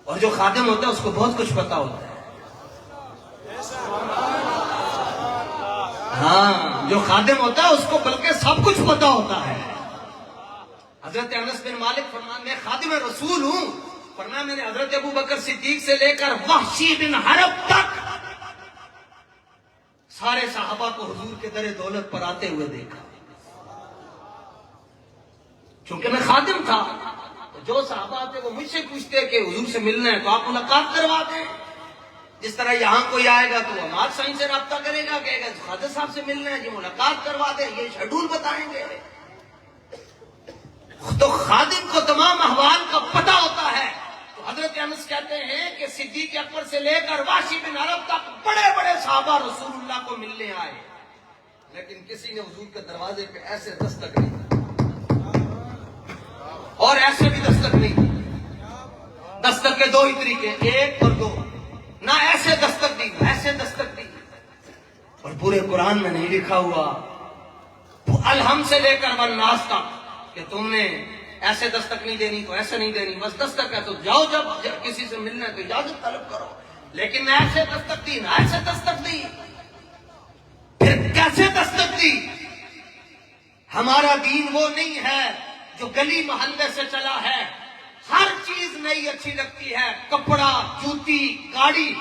اور جو خادم ہوتا ہے اس کو بہت کچھ پتا ہوتا ہے. ہاں, جو خادم ہوتا ہے اس کو بلکہ سب کچھ پتا ہوتا ہے. حضرت انس بن مالک فرماتے میں خادم رسول ہوں. فرمایا میں نے حضرت ابو بکر صدیق سے لے کر وحشی بن حرب تک سارے صحابہ کو حضور کے در دولت پر آتے ہوئے دیکھا. چونکہ میں خادم تھا تو جو صحابہ آتے وہ مجھ سے پوچھتے کہ حضور سے ملنا ہے تو آپ ملاقات کروا دیں. جس طرح یہاں کوئی آئے گا تو ہمارے سائن سے رابطہ کرے گا, کہے گا خواجہ صاحب سے ملنا ہے جی, ملاقات کروا دیں, یہ شیڈول بتائیں گے. تو خادم کو تمام احوال کا پتہ ہوتا ہے. تو حضرت انس کہتے ہیں کہ صدیق اکبر سے لے کر وحشی بن حرب تک بڑے بڑے صحابہ رسول اللہ کو ملنے آئے, لیکن کسی نے حضور کے دروازے پہ ایسے دستک نہیں اور ایسے بھی دستک نہیں. دستک کے دو ہی طریقے, ایک اور دو. نہ ایسے دستک دی, ایسے دستک دی. اور پورے قرآن میں نہیں لکھا ہوا الحم سے لے کر والناس تک کہ تم نے ایسے دستک نہیں دینی تو ایسے نہیں دینی. بس دستک ہے تو جاؤ, جب کسی سے ملنا ہے تو اجازت طلب کرو. لیکن نہ ایسے دستک دی, نہ ایسے دستک دی. پھر کیسے دستک دی؟ ہمارا دین وہ نہیں ہے جو گلی محلے سے چلا ہے. ہر چیز نئی اچھی لگتی ہے, کپڑا, جوتی, گاڑی,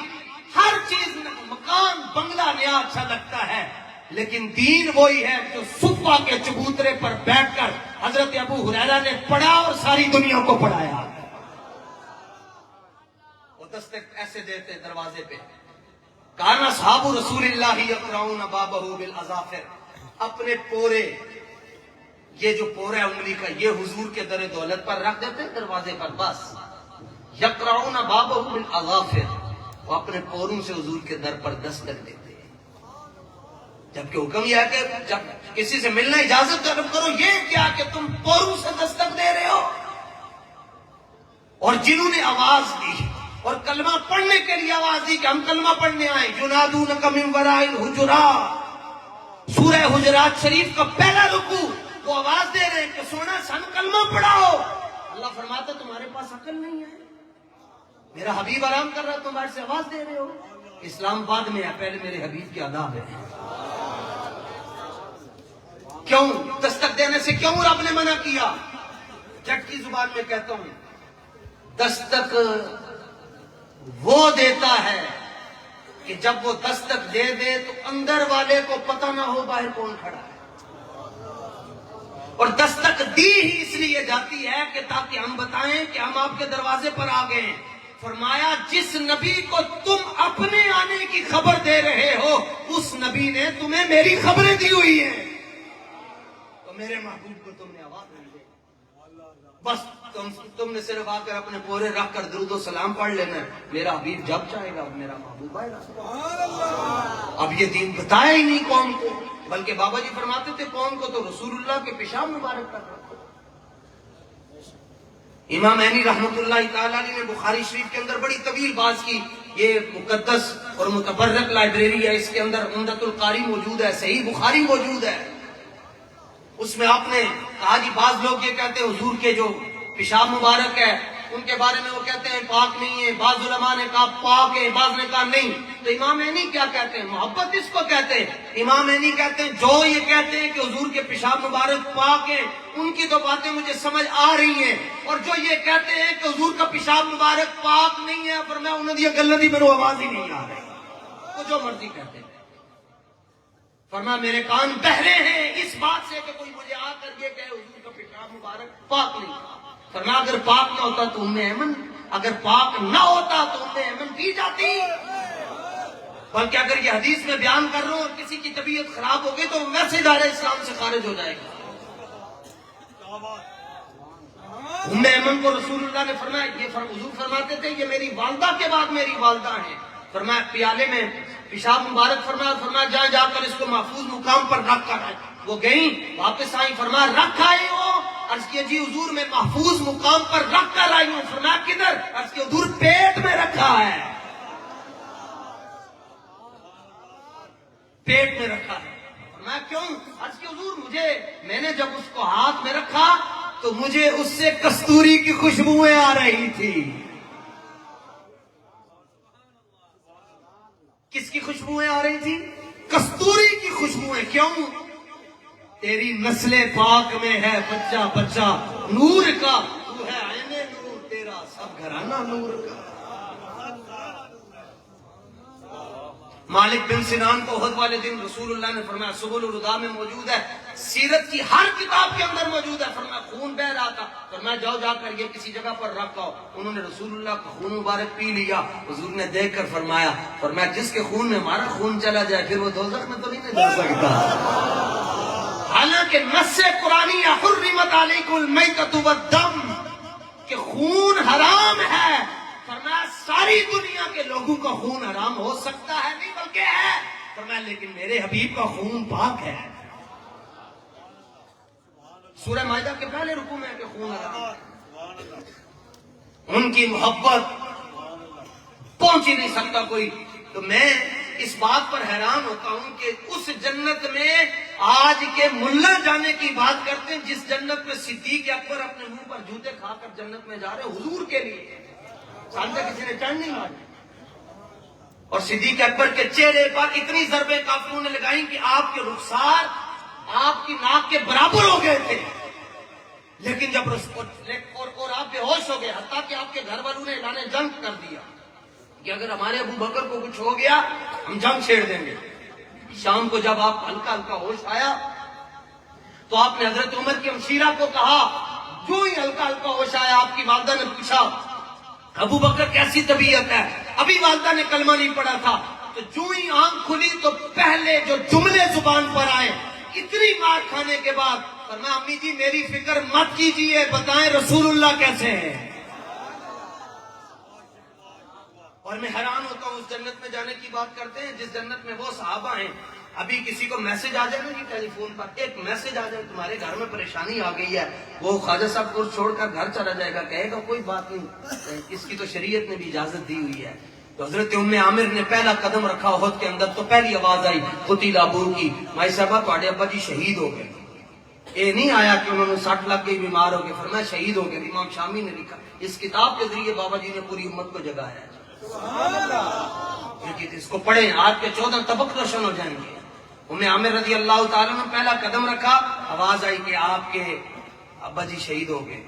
ہر چیز, مکان, بنگلہ نیا اچھا لگتا ہے. لیکن دین وہی ہے جو صفہ کے چبوترے پر بیٹھ کر حضرت ابو ہریرہ نے پڑھا اور ساری دنیا کو پڑھایا. وہ دستک ایسے دیتے دروازے پہ. کان اصحاب رسول اللہ یقرؤون بابہ بالاظافر, اپنے پورے, یہ جو پورا ہے انگلی کا, یہ حضور کے در دولت پر رکھ دیتے دروازے پر. بس یقرؤون بابہ بالاظافر, وہ اپنے پوروں سے حضور کے در پر دستک دیتے. جبکہ حکم یہ ہے کہ جب کسی سے ملنا اجازت طلب کرو. یہ کیا کہ تم پوروں سے دستک دے رہے ہو؟ اور جنہوں نے آواز دی اور کلمہ پڑھنے کے لیے آواز دی کہ ہم کلمہ پڑھنے آئے, ینادونک من وراء الحجرات, سورہ حجرات شریف کا پہلا رکوع, وہ آواز دے رہے ہیں کہ سونا سن کلمہ پڑھاؤ. اللہ فرماتا تمہارے پاس عقل نہیں ہے, میرا حبیب آرام کر رہا, تمہارے سے آواز دے رہے ہو. اسلام بعد میں ہے, پہلے میرے حبیب کی آداب ہے. کیوں دستک دینے سے کیوں رب نے منع کیا؟ جٹ کی زبان میں کہتا ہوں, دستک وہ دیتا ہے کہ جب وہ دستک دے دے تو اندر والے کو پتہ نہ ہو باہر کون کھڑا ہے. اور دستک دی ہی اس لیے جاتی ہے کہ تاکہ ہم بتائیں کہ ہم آپ کے دروازے پر آ گئے ہیں. فرمایا جس نبی کو تم اپنے آنے کی خبر دے رہے ہو اس نبی نے تمہیں میری خبریں دی ہوئی ہیں. تو میرے محبوب کو تم نے آواز نہیں دی, بس تم نے صرف آ کر اپنے پورے رکھ کر درود و سلام پڑھ لینا ہے. میرا حبیب جب چاہے گا میرا محبوب آئے گا. اب یہ دین بتایا ہی نہیں قوم کو, بلکہ بابا جی فرماتے تھے قوم کو تو رسول اللہ کے پیشاب مبارک تک رکھو. امام عینی رحمت اللہ تعالیٰ نے بخاری شریف کے اندر بڑی طویل بات کی. یہ مقدس اور متبرک لائبریری ہے, اس کے اندر عمدۃ القاری موجود ہے, صحیح بخاری موجود ہے. اس میں آپ نے کہا جی بعض لوگ یہ کہتے ہیں حضور کے جو پیشاب مبارک ہے ان کے بارے میں وہ کہتے ہیں پاک نہیں ہے, بعض علماء نے کہا پاک ہے, بعض نے کہا نہیں. تو امام عینی کیا کہتے ہیں؟ محبت اس کو کہتے ہیں. امام عینی کہتے ہیں جو یہ کہتے ہیں کہ حضور کے پیشاب مبارک پاک ہیں ان کی تو باتیں مجھے سمجھ آ رہی ہیں, اور جو یہ کہتے ہیں کہ حضور کا پیشاب مبارک پاک نہیں ہے پر میں انہوں نے گلت ہی میرے آواز ہی نہیں آ رہی, وہ جو مرضی کہتے ہیں. فرمایا میرے کان بہرے ہیں اس بات سے کہ کوئی مجھے آ کر یہ کہے حضور کا پیشاب مبارک پاک نہیں. فرمایا اگر پاک نہ ہوتا تو ام ایمن اگر پاک نہ ہوتا تو ایمن پی جاتی. بلکہ اگر یہ حدیث میں بیان کر رہا ہوں اور کسی کی طبیعت خراب ہو گئی تو ویسے دار اسلام سے خارج ہو جائے گا. ایمن کو رسول اللہ نے فرمایا, یہ حضور فرماتے تھے یہ میری والدہ کے بعد میری والدہ ہیں. فرمایا پیالے میں پیشاب مبارک فرمایا, فرمایا جہاں جا کر اس کو محفوظ مقام پر رکھ کر آئے. وہ گئیں واپس آئیں, فرمایا رکھ آئی ہو؟ عرض کیا جی حضور میں محفوظ مقام پر رکھ کر آئی ہوں. فرمایا کدھر؟ عرض کیا حضور پیٹ میں رکھا ہے, پیٹ میں رکھا ہے. فرمایا کیوں؟ عرض کیا حضور میں نے جب اس کو ہاتھ میں رکھا تو مجھے اس سے کستوری کی خوشبوئیں آ رہی تھی. کس کی خوشبوئیں آ رہی تھی؟ کستوری کی خوشبوئیں. کیوں؟ تیری نسل پاک میں ہے بچہ بچہ نور کا, تو ہے عین نور, تیرا سب گھرانہ نور کا. مالک بن سنان کو احد والے دن رسول اللہ نے فرمایا سبل الہدیٰ میں موجود ہے, سیرت کی ہر کتاب کے اندر موجود ہے. فرمایا خون بہ رہا تھا, فرمایا جاؤ جا کر یہ کسی جگہ پر رکھ آؤ. انہوں نے رسول اللہ کا خون مبارک پی لیا. حضور نے دیکھ کر فرمایا جس کے خون میں ہمارا خون چلا جائے پھر وہ دوزخ میں تو نہیں جا سکتا. حالانکہ نص قرآنی حرمت علیکم المیتۃ والدم کہ خون حرام ہے. فرمایا ساری دنیا کے لوگوں کا خون حرام ہو سکتا ہے نہیں بلکہ ہے. فرمایا لیکن میرے حبیب کا خون پاک ہے. سورہ مائدہ کے پہلے رکوع میں ہے کہ خون حرام ہے. ان کی محبت پہنچ ہی نہیں سکتا کوئی. تو میں اس بات پر حیران ہوتا ہوں کہ اس جنت میں آج کے ملا جانے کی بات کرتے ہیں جس جنت میں صدیق اکبر اپنے منہ پر جوتے کھا کر جنت میں جا رہے حضور کے لیے. سامنے کسی نے چین نہیں ماری. اور صدیق اکبر کے چہرے پر اتنی ضربیں کافروں نے لگائیں کہ آپ کے رخسار آپ کی ناک کے برابر ہو گئے تھے. لیکن جب اور آپ بے ہوش ہو گئے, حتیٰ کہ آپ کے گھر والوں نے اعلان جنگ کر دیا کہ اگر ہمارے ابو بکر کو کچھ ہو گیا ہم جنگ چھیڑ دیں گے. شام کو جب آپ ہلکا ہلکا ہوش آیا تو آپ نے حضرت عمر کی ہمشیرہ کو کہا. جو ہی ہلکا ہلکا ہوش آیا آپ کی والدہ نے پوچھا ابو بکر کیسی طبیعت ہے؟ ابھی والدہ نے کلمہ نہیں پڑھا تھا. تو جو ہی آنکھ کھلی تو پہلے جو جملے زبان پر آئے اتنی مار کھانے کے بعد فرمایا امی جی میری فکر مت کیجیے, بتائیں رسول اللہ کیسے ہیں. اور میں حیران ہوتا ہوں اس جنت میں جانے کی بات کرتے ہیں جس جنت میں وہ صحابہ ہیں. ابھی کسی کو میسج آ جائے نا جی ٹیلی فون پر, ایک میسج آ جائے تمہارے گھر میں پریشانی آ گئی ہے, وہ خواجہ صاحب کو چھوڑ کر گھر چلا جائے گا, کہے گا کوئی بات نہیں, اس کی تو شریعت نے بھی اجازت دی ہوئی ہے. تو حضرت ام عامر نے پہلا قدم رکھا احد کے اندر تو پہلی آواز آئی قتل ابو کی, مائی صاحبہ تھوڑے ابا جی شہید ہو گئے. یہ نہیں آیا کہ انہوں نے سٹ لگ گئی بیمار ہو گئے, فرمایا شہید ہو گئے. امام شامی نے لکھا. اس کتاب کے ذریعے بابا جی نے پوری امت کو جگایا ہے. اس کو پڑھیں, آج کے 14 طبق روشن ہو جائیں گے. ام عامر رضی اللہ تعالیٰ نے پہلا قدم رکھا, آواز آئی کہ آپ کے ابا جی شہید ہو گئے.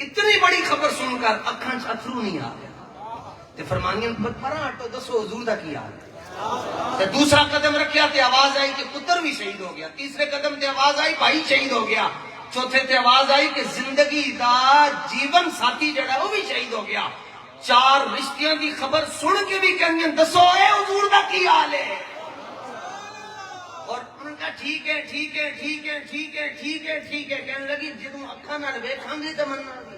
اتنی بڑی خبر سن کر اکھاں اتھرو نہیں آ گیا. فرمانیاں پرا ہٹو دسو حضور دا کی حال ہے. دوسرا قدم رکھیا تے آواز آئی کہ پتر بھی شہید ہو گیا. تیسرے قدم تے آواز آئی بھائی شہید ہو گیا. چوتھے تے آواز آئی کہ زندگی دا جیون ساتھی جڑا وہ بھی شہید ہو گیا. 4 رشتیاں دی خبر سن کے بھی کہیں دسو اے حضور دا کی حال ہے. اور ان کا ٹھیک ہے ٹھیک ہے ٹھیک ہے ٹھیک ہے ٹھیک ہے ٹھیک ہے کہنے لگی جدوں اکھاں نال ویکھاں گی تے مننا گی.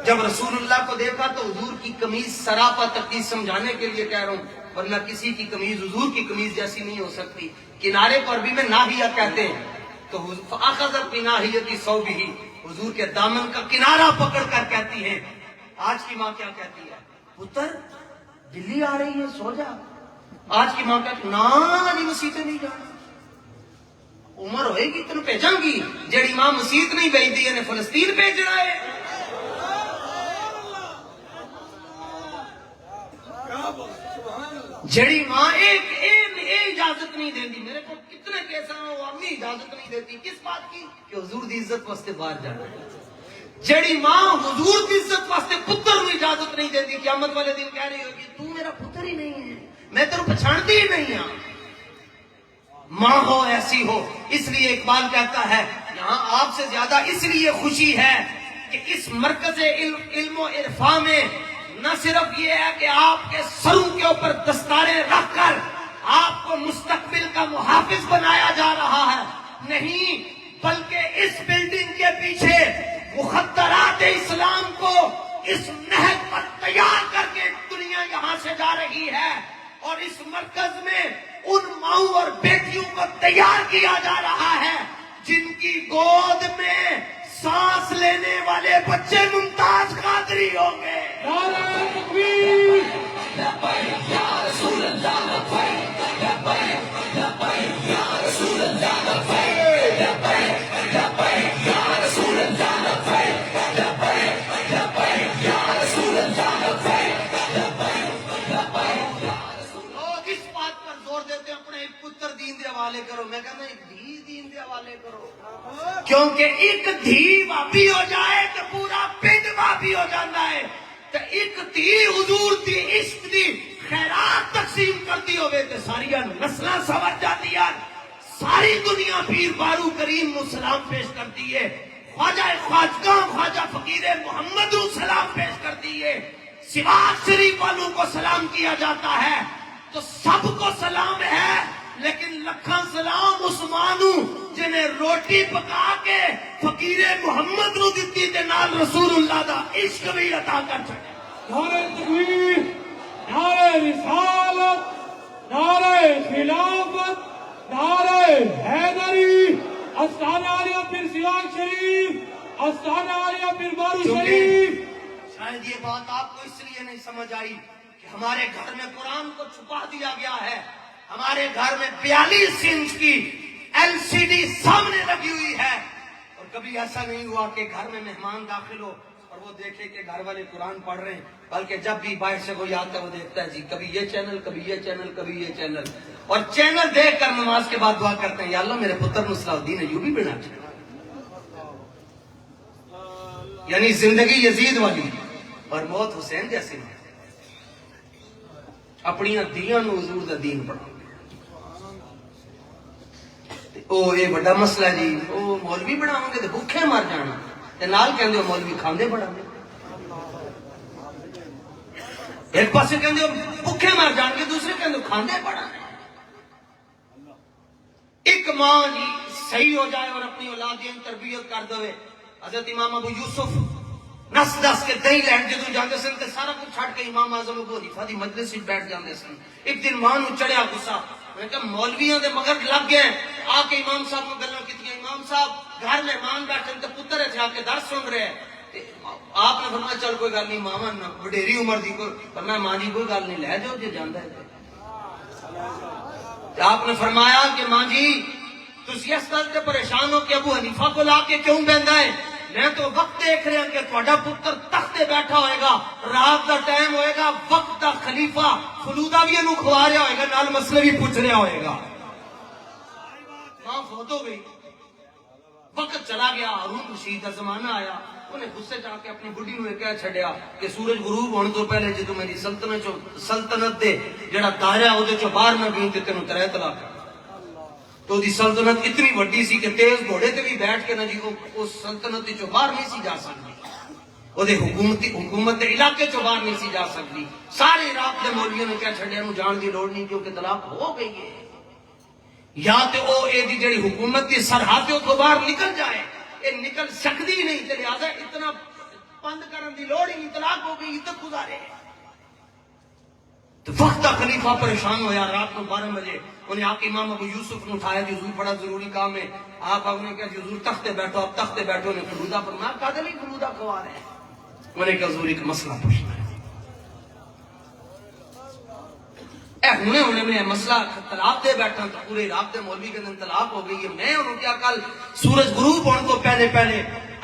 جب رسول اللہ کو دیکھا تو حضور کی قمیض سراپا تقدیس سمجھانے کے لیے کہہ رہا ہوں, ورنہ کسی کی قمیض حضور کی قمیض جیسی نہیں ہو سکتی. کنارے پر بھی میں ناہیہ کہتے ہیں تو فاخذت بناہیتی ثوبہ, حضور کے دامن کا کنارہ پکڑ کر کہتی ہیں. آج کی ماں کیا کہتی ہے؟ پتر دلی آ رہی ہے سو جا. آج کی ماں کہتی نا جی مسیطیں نہیں جانا, عمر ہوئے گی تینوں بھیجاں گی. جیڑی ماں مسیت نہیں بھیجدی ہے فلسطین بھیجنا ہے. جڑی ماں ایک اجازت نہیں دیتی. میرے کو کتنے کیس ہیں وہ امی اجازت نہیں دیتی. کس بات کی؟ کہ حضور دی عزت واسطے باہر جانا ہے. جڑی ماں حضور دی عزت واسطے پتر نو اجازت نہیں دیتی, قیامت والے دن کہہ رہی ہوگی تو میرا پتر ہی نہیں ہے, میں تیرے پہچانتی ہی نہیں ہوں. ماں ہو ایسی ہو. اس لیے اقبال کہتا ہے یہاں آپ سے زیادہ اس لیے خوشی ہے کہ اس مرکز علم و عرفاں میں نہ صرف یہ ہے کہ آپ کے سروں کے اوپر دستاریں رکھ کر آپ کو مستقبل کا محافظ بنایا جا رہا ہے، نہیں، بلکہ اس بلڈنگ کے پیچھے مخدرات اسلام کو اس نہج پر تیار کر کے دنیا یہاں سے جا رہی ہے، اور اس مرکز میں ان ماؤں اور بیٹیوں کو تیار کیا جا رہا ہے جن کی گود میں سانس لینے والے بچے ممتاز قادری ہوں گے۔ نعرہ تکبیر! لوگ اس بات پر زور دیتے ہیں اپنے ایک پتر دین دے حوالے کرو، میں کہتا ہوں ایک دھی دین دے حوالے کرو، کیونکہ ایک دھی واپی ہو جائے تو پورا پنڈ واپی ہو جاتا ہے، تو ایک دھی حضور دی عشق دی خیرات تقسیم کرتی ہوئے تو ساری نسلیں سمجھ جاتی ہیں، ساری دنیا پیر بارو کریم نو سلام پیش کرتی ہے، خواجہ خواجگاں خواجہ فقیر محمد نو سلام پیش کرتی ہے، سواج شریف والوں کو سلام کیا جاتا ہے، تو سب کو سلام ہے، لیکن لکھاں سلام عثمانو جنہیں روٹی پکا کے فقیر محمد نو دتی تے نال رسول اللہ دا عشق بھی عطا کر چھڑیا۔ نعرہ تکبیر! نعرہ رسالت! نعرہ خلافت! نعرہ حیدری! استانہ عالیہ پیر سیاق شریف! استانہ عالیہ پیر بارو شریف! شاید یہ بات آپ کو اس لیے نہیں سمجھ آئی کہ ہمارے گھر میں قرآن کو چھپا دیا گیا ہے، ہمارے گھر میں 42 انچ کی LCD سامنے لگی ہوئی ہے، اور کبھی ایسا نہیں ہوا کہ گھر میں مہمان داخل ہو اور وہ دیکھے کہ گھر والے قرآن پڑھ رہے ہیں، بلکہ جب بھی باہر سے کوئی آتا ہے وہ دیکھتا ہے جی کبھی یہ چینل، کبھی یہ چینل، کبھی یہ چینل، اور چینل دیکھ کر نماز کے بعد دعا کرتے ہیں یا اللہ میرے پتر مصلاح الدین ایوبی بنا چھوڑ، یعنی زندگی یزید والی اور موت حسین جیسی نہیں، اپنی دیاں نو حضور دا دین پڑھا۔ او یہ بڑا مسئلہ جی، او مولوی بناؤں گے تو بھوکے مر جانا، تے نال کہندے ہو مولوی کھاندے بڑا گے، ایک پاسے کہندے ہو بھوکے مر جان گے، دوسرے کہندے ہو کھاندے بڑا۔ ایک ماں جی صحیح ہو جائے اور اپنی اولاد کی تربیت کر دے، حضرت امام ابو یوسف نس دس کے دہی لین جدو جاندے سن تے سارا کچھ چھڈ کے امام اعظم ابو حنیفہ دی مجلس وچ بیٹھ جاندے سن۔ ایک دن ماں نو چڑھیا غصہ، میں کہا مولویاں دے مگر لگ گئے، آ کے امام صاحب کو گلاں کیتیاں، امام صاحب گھر مہمان بیٹھے تے پتر اتھے آ کے درس سن رہے ہیں، آپ نے فرمایا چل کوئی گل نہیں ماما وڈیری عمر دی کوئی، فرمایا ماں جی کوئی گل نہیں لے جاؤ جے جاندا ہے۔ آپ نے فرمایا کہ ماں جی تسی اس گل تے پریشان ہو کہ ابو حنیفہ کو لا کے کیوں بہندا ہے، میں تو وقت دیکھ رہا کہ تہاڈا پتر تخت تے بیٹھا ہوئے گا، رات دا ٹائم ہوئے گا، وقت دا خلیفہ فلودہ بھی انہوں کھوا رہا ہوئے گا، نال مسئلے بھی پوچھ رہا ہوئے گا۔ ماں فوت ہو گئی، وقت چلا گیا، ہارون رشید کا زمانہ آیا، انہیں غصے جا کے اپنی بڈھی نو کہہ چھڈیا کہ سورج غروب ہونے تو پہلے جدوں میری سلطنت دے جڑا دائرہ ہے اودے چوں باہر نہ گئی تے تینوں 3 طلاق۔ تو دی سلطنت اتنی وڈی سی کہ تیز گھوڑے تے بھی بیٹھ کے نہ جی اس سلطنت چوں باہر نہیں سی جا سکتی، اودے حکومت دے علاقے چوں باہر نہیں سی جا سکتی۔ سارے عراق دے مولویوں نے کہہ چھڈیا انہوں جان دی لوڑ نہیں کیونکہ طلاق ہو گئی ہے، یا تے او اے دی جڑی حکومت دی سرحدوں تو باہر نکل جائے، اے نکل سکتی نہیں، تے لہذا اتنا بند کرن دی لوڑ ہی نہیں، طلاق ہو گئی عدت گزارے۔ تو وقت خلیفہ پریشان ہویا، رات کو 12 بجے انہیں آ کے امام ابو یوسف نے اٹھایا کہ حضور بڑا ضروری کام ہے، آپ نے کہا حضور تخت بیٹھو، آپ تخت بیٹھو، انہیں فلودہ فرمایا کہا نہیں فلودہ کھوا رہے ہیں، انہیں کہا حضور ایک مسئلہ پوچھنا ہے۔ ہونے میں مسئلہ طلاق دے بیٹھا تو پورے عراق دے مولوی کے دن طلاق ہو گئی ہے، میں انہوں کیا کل سورج غروب ہونے کو پہلے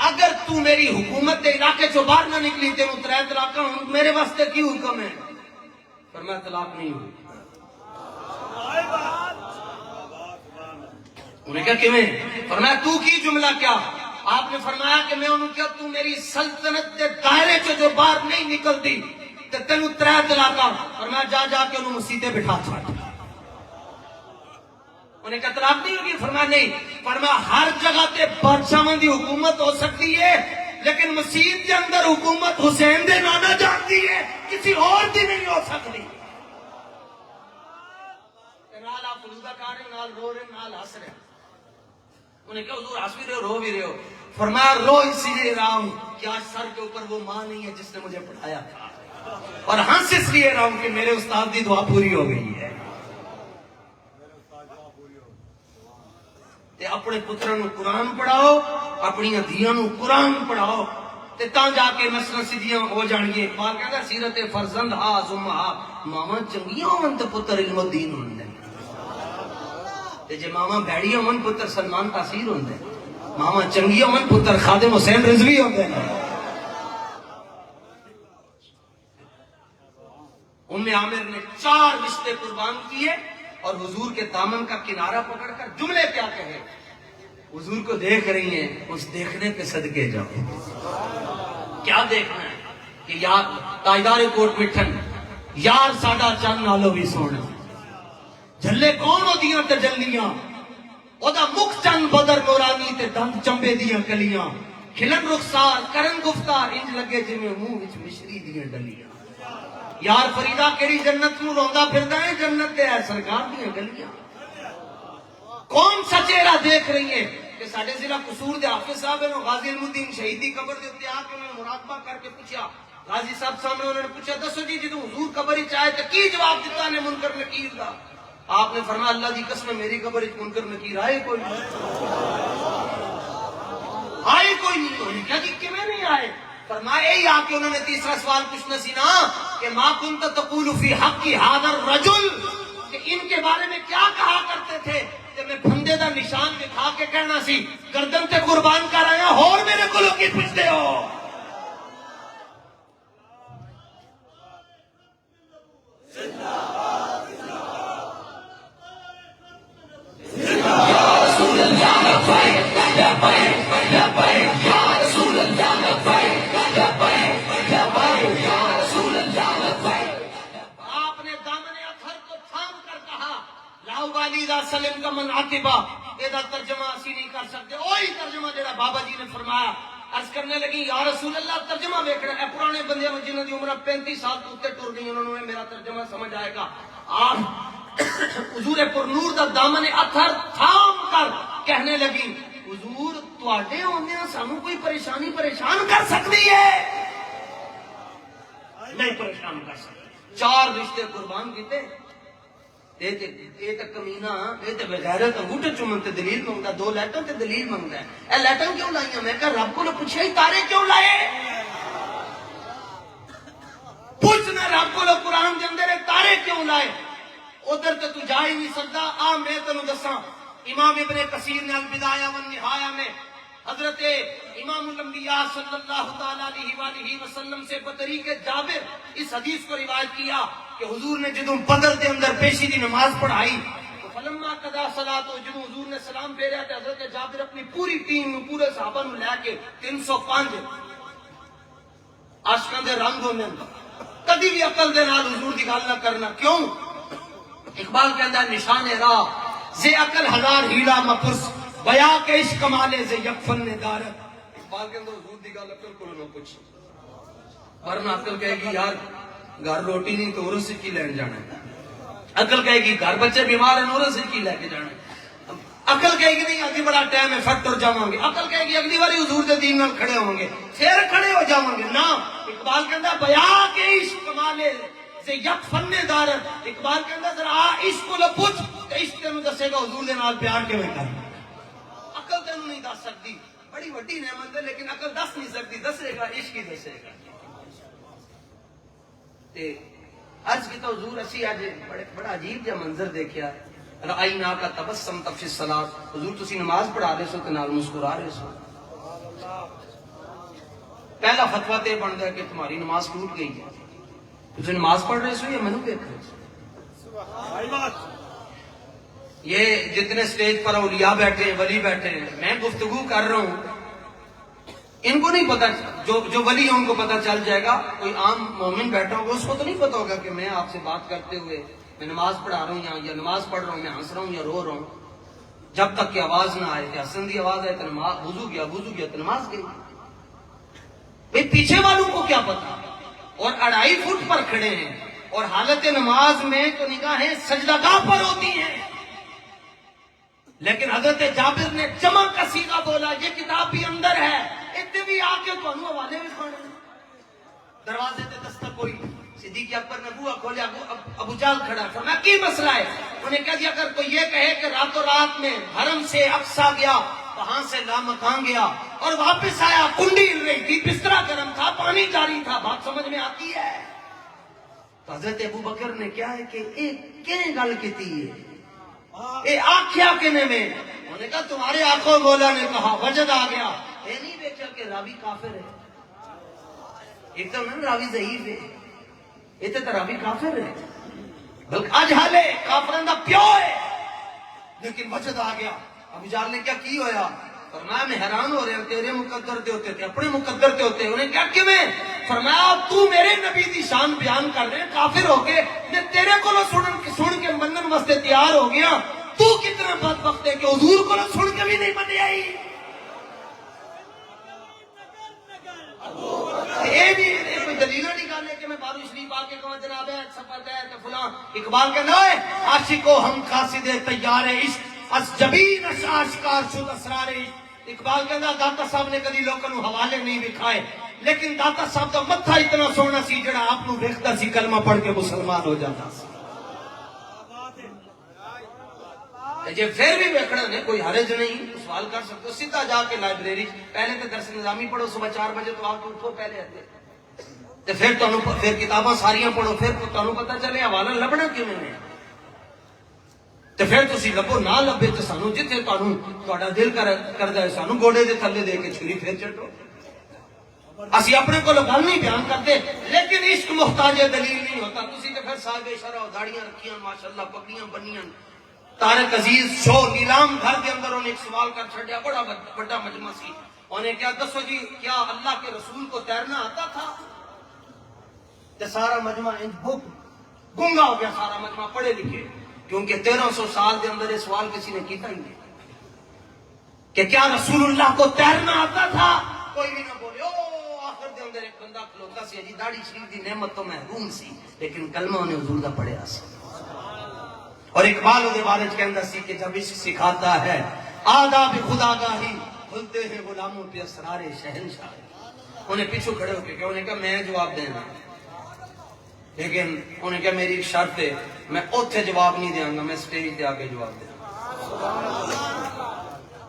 اگر تو میری حکومت دے علاقے چو باہر نہ نکلی تے انہوں 3 طلاق میرے واسطے کی حکم ہے؟ فرمایا طلاق نہیں ہوئی۔ انہیں کہا کیویں؟ فرمایا تو کی جملہ کیا؟ آپ نے فرمایا کہ میں انہوں کیا تو میری سلطنت دے دائرے چو جو باہر نہیں نکلتی تے تینوں 3 طلاق، فرمایا جا کے انہوں مسیطے بٹھا چھاڑ۔ انہیں کہا طلاق نہیں ہوگی؟ فرمایا نہیں۔ فرمایا ہر جگہ تے بادشاہاں دی حکومت ہو سکتی ہے، لیکن مسجد کے اندر حکومت حسین دے نانا جانتی ہے، کسی اور دی نہیں ہو سکتی۔ نال آپ فلودہ کھا رہے، نال رو رہے، نال ہنس رہے۔ انہیں کہا حضور ہنس بھی رہے ہو، رو بھی رہے ہو؟ فرمایا رو اس لیے رہا ہوں کہ آج سر کے اوپر وہ ماں نہیں ہے جس نے مجھے پڑھایا تھا، اور ہنس اس لیے رہا ہوں کہ میرے استاد دی دعا پوری ہو گئی ہے۔ تے اپنے پتروں نو قرآن پڑھاؤ، اپنی دھیاں نو قرآن پڑھاؤ، تے تاں جا کے نسل سدیاں ہو جانگے۔ ماں کہندا سیرت فرزند ہا زمہا، ماواں چنگیاں ہون تے پتر علم الدین ہوندے، تے جے ماواں بھیڑیاں ہون پتر سلمان تاثیر ہوندے، ماواں چنگیاں ہون پتر خادم حسین رضوی ہوندے۔ ام عامر نے 4 رشتے قربان کیے اور حضور کے دامن کا کنارہ پکڑ کر جملے کیا کہے؟ حضور کو دیکھ رہی ہیں، اس دیکھنے پہ صدقے جاؤ۔ کیا دیکھنا ہے کہ یار تاجدار کوٹ مٹھن یار ساڈا چند نالو بھی سونا، جھلے کون ہو دیاں تجلیاں، او دا مکھ چند بدر نورانی تے دند چمبے دیاں کلیاں، کھلن رخسار کرن گفتار انج لگے جویں منہ وچ مشری دیاں ڈلیاں۔ یار فریدہ کیڑی جنت نو روندا پھردا ہے، جنت تے ہے سرکار دیاں گلیاں۔ کون سا چہرہ دیکھ رہی ہے کہ ساڈے ضلع قصور دے حافظ صاحب نے غازی علم الدین شہید دی قبر دے اوتے آ کے انہوں نے مراقبہ کر کے پوچھا، غازی صاحب سامنے انہوں نے پوچھا دسو جی جدوں حضور قبر وچ آئے تے کی جواب دتا نے منکر نکیر دا؟ آپ نے فرمایا اللہ دی قسم میری قبر وچ منکر نکیر آئے کوئی نہیں، آئے کوئی نہیں۔ انہوں نے کہا جی کیویں نہیں آئے؟ فرمایا یہی آ کے انہوں نے تیسرا سوال پوچھنا سی نا کہ ما کنت تقول فی حق ھذا الرجل، کہ ان کے بارے میں کیا کہا کرتے تھے؟ کہ میں پھندے دا نشان دکھا کے کہنا سی گردن تے قربان کر آیا اور میرے کو لوگ کی پوچھتے ہو۔ سلم کا من عاتبہ، یہ ترجمہ اسی نہیں کر سکتے، وہی ترجمہ جڑا بابا جی نے فرمایا۔ عرض کرنے لگی یا رسول اللہ ترجمہ ویکھنا ہے، پرانے بندے جنہوں کی عمر 35 سال تو اتنے ٹر گئی، انہوں نے میرا ترجمہ سمجھ آئے گا۔ آپ حضور پر نور دا دامن اتھر تھام کر کہنے لگی حضور تواڈے ہوندیاں سانوں کوئی پریشان کر سکتی ہے؟ نہیں پریشان کر سکتی۔ 4 رشتے قربان کیتے، یہ تو کمینہ، یہ تو بغیرت انگوٹھے چومن تے دلیل منگتا، 2 لیٹن تے دلیل منگتا ہے۔ اے لیٹن کیوں لائیاں؟ میں کہا رب کو پوچھا ہی تارے کیوں لائے؟ پوچھنا رب کو قرآن دے اندر تارے کیوں لائے؟ ادھر تے تو جا ہی نہیں سکتا۔ آ میں تینوں دساں، امام ابن کثیر نے البدایہ والنہایہ میں حضرت امام الانبیاء صلی اللہ تعالیٰ علیہ وآلہ وسلم سے بطریق جابر اس حدیث کو روایت کیا کہ حضور نے جدوں بدر دے اندر پیشی دی نماز پڑھائی تو فلما قضا صلاۃ، جدوں حضور نے سلام پھیریا تے حضرت جابر اپنی پوری ٹیم نو، پورے صحابہ نو لے کے 305 عاشقاں دے رنگ ہوندے ہیں، کدی بھی عقل دے نال حضور دی گل نہ کرنا۔ کیوں؟ اقبال کہندا ہے نشان راہ زے عقل ہزار ہیلا مپرس، بیا کے عشق کمالے سے یک فن دارت۔ اقبال کے اندر حضور دی گل عقل کو نہ پوچھ، ورنہ عقل کہے گی یار گھر روٹی نہیں تو عورت سے کی لین جانا ہے، عقل کہے گی گھر بچے بیمار ہیں عورت سے کی لے کے جانا ہے، عقل کہے گی نہیں اگلی بڑا ٹائم ہے فٹ ٹر جاواں گے، عقل کہے گی اگلی باری حضور دے دین نال کھڑے ہوں گے پھر کھڑے ہو جاواں گے۔ نہ، اقبال کہندا بیا کے عشق کمالے سے یک فن دارت۔ اقبال کہندا ذرا عشق کو پوچھ تے عشق تینوں دسے گا حضور دے نال پیار کیویں کرنا۔ عقل تینوں نہیں دس سکتی، بڑی وڈی نعمت ہے لیکن عقل دس نہیں سکتی، دسے گا عشق ہی دسے گا۔ تے عرض کی تو حضور اسی آج بڑا عجیب جا منظر دیکھیا، رأینا کا تبسم فی الصلاۃ، حضور تسی نماز پڑھا رہے سو تے نال مسکرا رہے سو۔ پہلا فتویٰ تے بن گیا کہ تمہاری نماز ٹوٹ گئی ہے، تسی نماز پڑھ رہے سو یا مینوں دیکھ رہے سو؟ یہ جتنے سٹیج پر اولیاء بیٹھے ہیں، ولی بیٹھے ہیں، میں گفتگو کر رہا ہوں، ان کو نہیں پتا، جو ولی ہیں ان کو پتا چل جائے گا، کوئی عام مومن بیٹھا ہوگا اس کو تو نہیں پتا ہوگا کہ میں آپ سے بات کرتے ہوئے میں نماز پڑھا رہا ہوں یا نماز پڑھ رہا ہوں، میں ہنس رہا ہوں یا رو رہا ہوں۔ جب تک کہ آواز نہ آئے کہ حسن دی آواز آئے تو نماز، وضو کیا تو نماز گئی۔ بھئی پیچھے والوں کو کیا پتا، اور 2.5 فٹ پر کھڑے ہیں، اور حالت نماز میں تو نگاہیں سجدہ گاہ پر ہوتی ہیں. لیکن حضرت جابر نے جمع کا صیغہ بولا، یہ کتاب بھی اندر ہے، اتنے بھی آ کے تو حوالے بھی کھانے. دروازے تے دستک ہوئی، صدیق اکبر نے بوا کھولیا، ابو جہل کھڑا. فرمایا کی مسئلہ ہے؟ انہیں کہا جی اگر کوئی یہ کہے کہ راتوں رات میں حرم سے اقصا گیا، وہاں سے لامکان گیا اور واپس آیا، کنڈی ہل رہی تھی، بسترا گرم تھا، پانی جاری تھا، بات سمجھ میں آتی ہے؟ تو حضرت ابو بکر نے کیا ہے کہ ایک کہیں گل کیتی ہے، اے آکھیا کنے میں؟ انہوں نے کہا تمہارے آنکھوں مولا نے کہا، وجد آ گیا. اے نہیں دیکھا کہ راوی کافر ہے، ایک تو انہوں نے راوی ضعیف ہے، یہ تو راوی کافر ہے، بلکہ اجہل ہے، کافران دا پیو ہے. لیکن وجد آ گیا. ابو جہل نے کیا کی ہویا؟ فرمایا میں حیران ہو رہے ہیں، تیرے مقدر تے ہوتے تھے، اپنے مقدر تے ہوتے. انہیں کیا کیوں میں؟ فرمایا تو میرے نبی دی شان بیان کر رہے ہیں کافر ہو کے، میں تیرے کو سن کے منن واسطے تیار ہو گیا، تو کتنا بدبخت ہے کہ حضور کو سن کے بھی نہیں من آئی. یہ بھی کوئی دلیل نکالے کہ میں بارو شریف آ کے کہوں جناب ہے سفر ہے تو فلاں. اقبال کہنا ہے عاشقو ہم قاصد تیار عشق اس جبین آشکار شد اسرار عشق. اقبال کہنا داتا صاحب نے کدی لوگوں کو حوالے نہیں دکھائے، لیکن داتا صاحب کا متھا اتنا سونا سی جڑا آپ کو دیکھتا سی کلمہ پڑھ کے مسلمان ہو جاتا سی. جی پھر بھی ویکھنا نے کوئی حرج نہیں، سوال کر سکتے ہو، سیدھا جا کے لائبریری پہلے تو درس نظامی پڑھو، صبح 4 بجے تو آپ اٹھو پہلے آتے، تو پھر کتاباں ساریاں پڑھو، پھر تمہیں پتہ چلے حوالہ لبنا کیوں نہیں. تو پھر تسی لبو، نہ لبے تو سانو جتنے تہاڈا دل کردا ہے سانو گوڑے دے تھلے دے کے چھری پھر چٹو. اسی اپنے کو گل نہیں بیان کرتے، لیکن عشق محتاج دلیل نہیں ہوتا. تسی تو پھر صاحب شرع داڑیاں رکھیاں ماشاءاللہ، پگڑیاں بنیاں. طارق عزیز شو نیلام گھر کے اندر انہیں ایک سوال کر چھڑیا، بڑا مجمع سی. انہیں کیا دسو جی کیا اللہ کے رسول کو تیرنا آتا تھا؟ تو سارا مجمع گنگا ہو گیا، سارا مجمع پڑھے لکھے، کیونکہ 1300 سال کے اندر یہ سوال کسی نے کیتا ہی نہیں کہ کیا رسول اللہ کو تیرنا آتا تھا. کوئی بھی نہ بولے. آخر دے اندر ایک بندہ کھلوتا سی، جی داڑھی شریف دی نعمت تو محروم سی، لیکن کلمہ انہیں حضور دا پڑھیا سی. اور اقبال دے بارے کہندا سی کہ جب عشق سکھاتا ہے آداب خدا گاہی، کھلتے ہیں غلاموں پہ اسرار شہنشاہ. انہیں پیچھو کھڑے ہو کے کہ انہیں کہا میں جواب دینا، لیکن انہیں کہا میری ایک شرط ہے، میں اوتھے جواب نہیں دیاں گا، میں سٹیج تے آگے جواب دیا.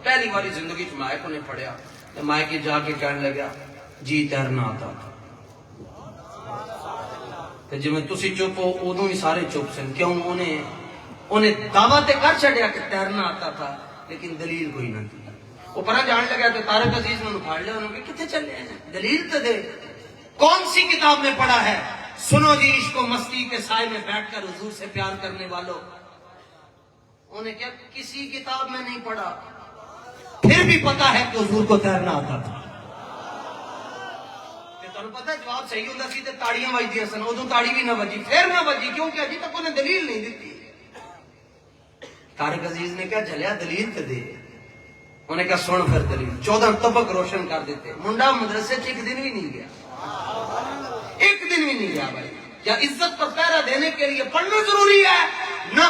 پہلی باری زندگی چ مائک انہیں پڑھیا، تو مائک جا کے کہنے لگا جی تیرنا آتا تھا. تو جی میں تسی چپ ہو ادوں ہی سارے چپ سن، کیوں؟ انہیں دعویٰ تے کر چھڑیا کہ تیرنا آتا تھا، لیکن دلیل کوئی نہ تھی. وہ پرا جان لگا تو طارق عزیز نے اٹھا لیا، انہوں نے کتنے چلے ہیں، دلیل تو دے، کون سی کتاب میں پڑھا ہے؟ سنو جی عشق و مستی کے سائے میں بیٹھ کر حضور سے پیار کرنے والوں. انہیں کیا کسی کتاب میں نہیں پڑھا، پھر بھی پتا ہے کہ حضور کو تیرنا آتا تھا. تمہیں پتا جواب صحیح ہوتا سی تے تاڑیاں بجدیاں سن، ادوں تاڑی بھی نہ بجی، پھر نہ بجی، کیونکہ ابھی تک انہیں دلیل نہیں دیتی. طارق عزیز نے کہا جلیا دلیل تے دے. انہیں کہا سن پھر دلیل. 14 طبق روشن کر دیتے. منڈا مدرسے ایک دن بھی نہیں گیا، ایک دن بھی نہیں گیا. بھائی کیا عزت پر پہرا دینے کے لیے پڑھنا ضروری ہے؟ نہ،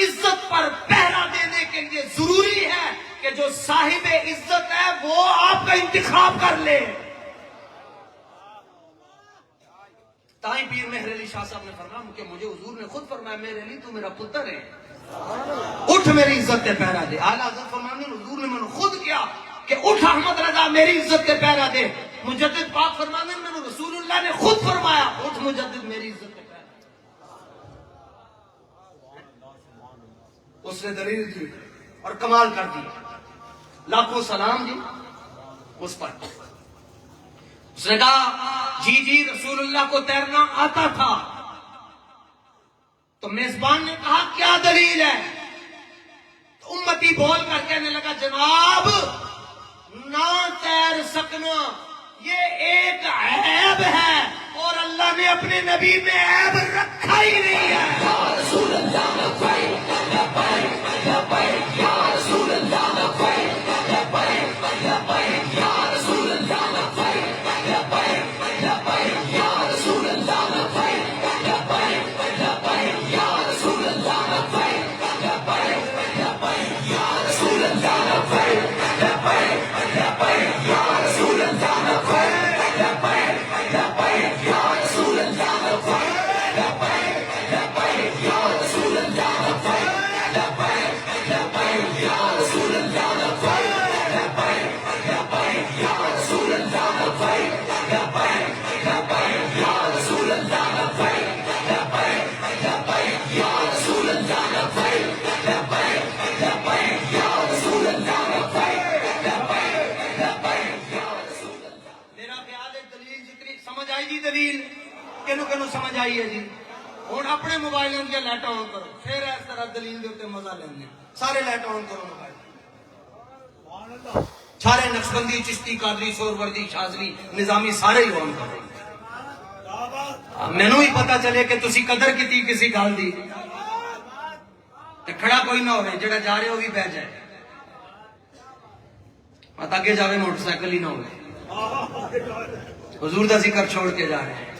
عزت پر پہرا دینے کے لیے ضروری ہے کہ جو صاحب عزت ہے وہ آپ کا انتخاب کر لے. تائیں پیر مہر علی شاہ صاحب نے فرمایا کہ مجھے حضور نے خود فرمایا میرے علی تو میرا پتر ہے، اٹھ میری عزت تے پہرا دے. اعلیٰ حضرت فرمانے حضور نے میں خود کیا کہ اٹھ احمد رضا میری عزت تے پہرا دے. مجدد پاک فرمانے میں رسول اللہ نے خود فرمایا اٹھ مجدد میری عزت تے پہرا دے. اس نے دلیل دی اور کمال کر دیا. لاکھوں سلام جی اس پر. اس نے کہا جی رسول اللہ کو تیرنا آتا تھا. تو میزبان نے کہا کیا دلیل ہے؟ تو امتی بول کر کہنے لگا جناب نہ تیر سکنا یہ ایک عیب ہے، اور اللہ نے اپنے نبی میں عیب رکھا ہی نہیں ہے. یا رسول اللہ لبیک لبیک لبیک، یا رسول اللہ لبیک لبیک لبیک، یا رسول اللہ لبیک لبیک آئی ہے جی ہوں اپنے موبائل کے لائٹ آن کرو پھر اس طرح دلیل کے اتنے مزہ لینے سارے لائٹ آن کرو موبائل سارے نقشبندی چشتی قادری سہروردی شاذلی نظامی سارے ہی آن کرو مینوں ہی پتا چلے کہ تسی قدر کی کسی گل دی تے کھڑا کوئی نہ ہوئے جڑا جا رہے ہو بھی بہ جائے مت اگے جاوے موٹر سائیکل ہی نہ ہوئے حضور دا ذکر چھوڑ کے جا رہے ہیں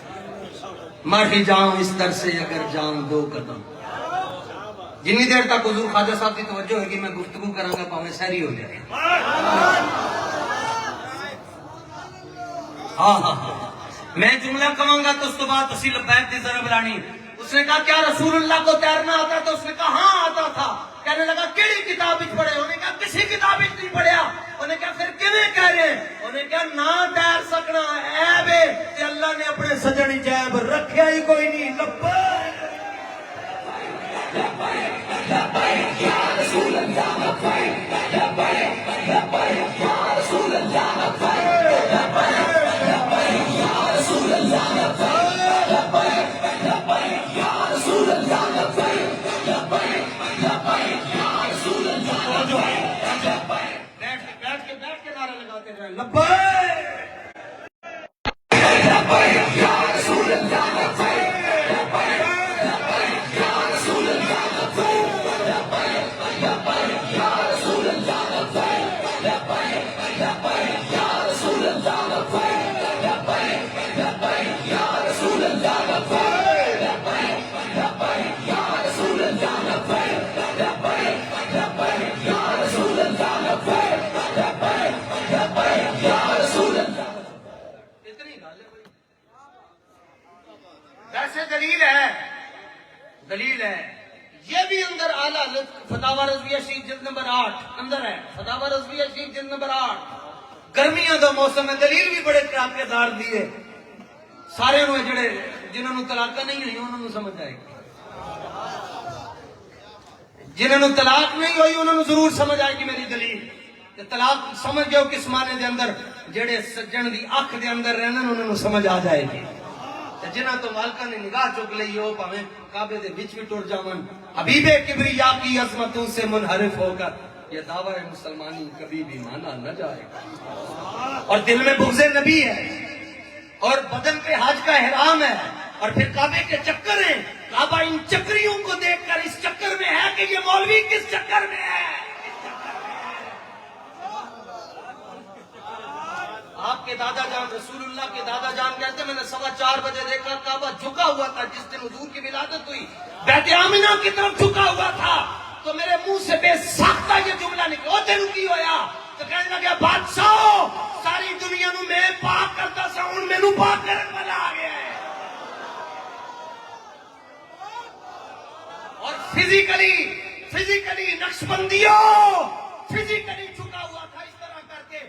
مر ہی جاؤں اس در سے اگر جاؤں دو قدم جنی دیر تک حضور خواجہ صاحب کی توجہ ہے کہ میں گفتگو کراں گا پاویں سحری ہو جائے ہاں میں جملہ کہوں گا تو اس کے بعد اسی لبیک دی ضرب لانی اس نے کہا کیا رسول اللہ کو تیرنا آتا تو اس نے کہا ہاں آتا تھا کہنے لگا کیڑی کتاب وچ پڑھے انہوں نے کہا کسی کتاب وچ نہیں پڑھیا انہوں نے کہا پھر کیویں کہہ رہے ہیں انہوں نے کہا نہ تیر سکنا عیب ہے تے اللہ نے اپنے سجن عجیب رکھیا ہی کوئی نہیں لبیک لبیک یا رسول اللہ لبیک لبیک لبیک یا رسول اللہ لبیک لبیک لبیک یا رسول اللہ لبیک لبیک لبیک یا رسول اللہ لبیک لبیک لبیک یا رسول اللہ لبیک بیٹھ کے نعرہ لگاتے رہے لبیک لبیک یا رسول اللہ لبیک لبیک یا رسول اللہ لبیک لبیک لبیک یا رسول اللہ لبیک لبیک لبیک یا رسول اللہ لبیک لبیک لبیک یا رسول اللہ لبیک لبیک لبیک یا رسول اللہ لبیک لبیک لبیک یا رسول اللہ لبیک لبیک لبیک یا رسول اللہ اتنی گل ہے ویسے دلیل ہے یہ بھی اندر اعلیٰ فتاوی رضویہ شریف جلد نمبر 8 اندر ہے فتاوی رضویہ شریف جلد نمبر 8 گرمیاں دا موسم ہے دلیل بھی بڑے کراپے دار دیے سارے نو جڑے جنہوں نے طلاق نہیں ہوئی انہوں نے سمجھ آئے گی جنہوں نے طلاق نہیں ہوئی انہوں نے ضرور سمجھ آئے گی میری دلیل طلاق سمجھ گئے کس معنی دے اندر جڑے سجن دی اکھ دے اندر رہنے انہوں نے سمجھ آ جائے گی جنہ تو مالکہ نے نگاہ چک لئی ہو پاویں کعبے دے وچ بھی ٹر جاون حبیب کبریا کی عظمتوں سے منحرف ہو کر یہ دعویٰ مسلمانی کبھی بھی مانا نہ جائے گا اور دل میں بغض نبی ہے اور بدن پہ حج کا احرام ہے اور پھر کعبے کے چکر ہیں کعبہ ان چکریوں کو دیکھ کر اس چکر میں ہے کہ یہ مولوی کس چکر میں ہے آپ کے دادا جان رسول اللہ کے دادا جان کہتے ہیں میں نے 4:15 بجے دیکھا کعبہ جھکا ہوا تھا جس دن حضور کی ولادت ہوئی بیت آمنہ کی طرف جھکا ہوا تھا تو میرے منہ سے بے ساختہ یہ جملہ نکلا او تینوں کی ہویا تو کہنے لگا بادشاہ ساری دنیا نو میں پاک کرتا سا ہن مینوں پاک کرن والا آ گیا ہے اور فزیکلی نقشبندیوں فزیکلی جھکا ہوا تھا اس طرح کر کے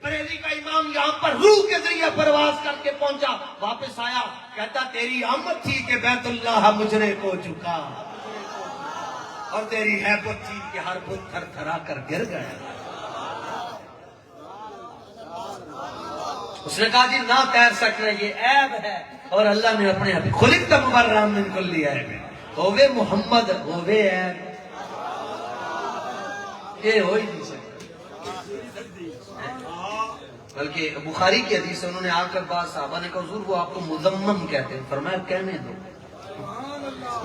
بریلی کا امام یہاں پر روح کے ذریعے پرواز کر کے پہنچا واپس آیا کہتا تیری آمد تھی کہ بیت اللہ مجرے کو جھکا اور تیری ہیبت تھی کہ ہر بت تھر تھرا کر گر گیا اس نے کہا جی نہ تیر سکنا یہ عیب ہے اور اللہ نے اپنے حبیب خلقت مبرأ من کل عیب ہووے محمد ہووے عیب یہ ہو ہی نہیں سکتا بلکہ بخاری کی حدیث سے انہوں نے آ کر بعض صحابہ نے کہا حضور وہ آپ کو مذمم کہتے ہیں فرمایا کہنے دو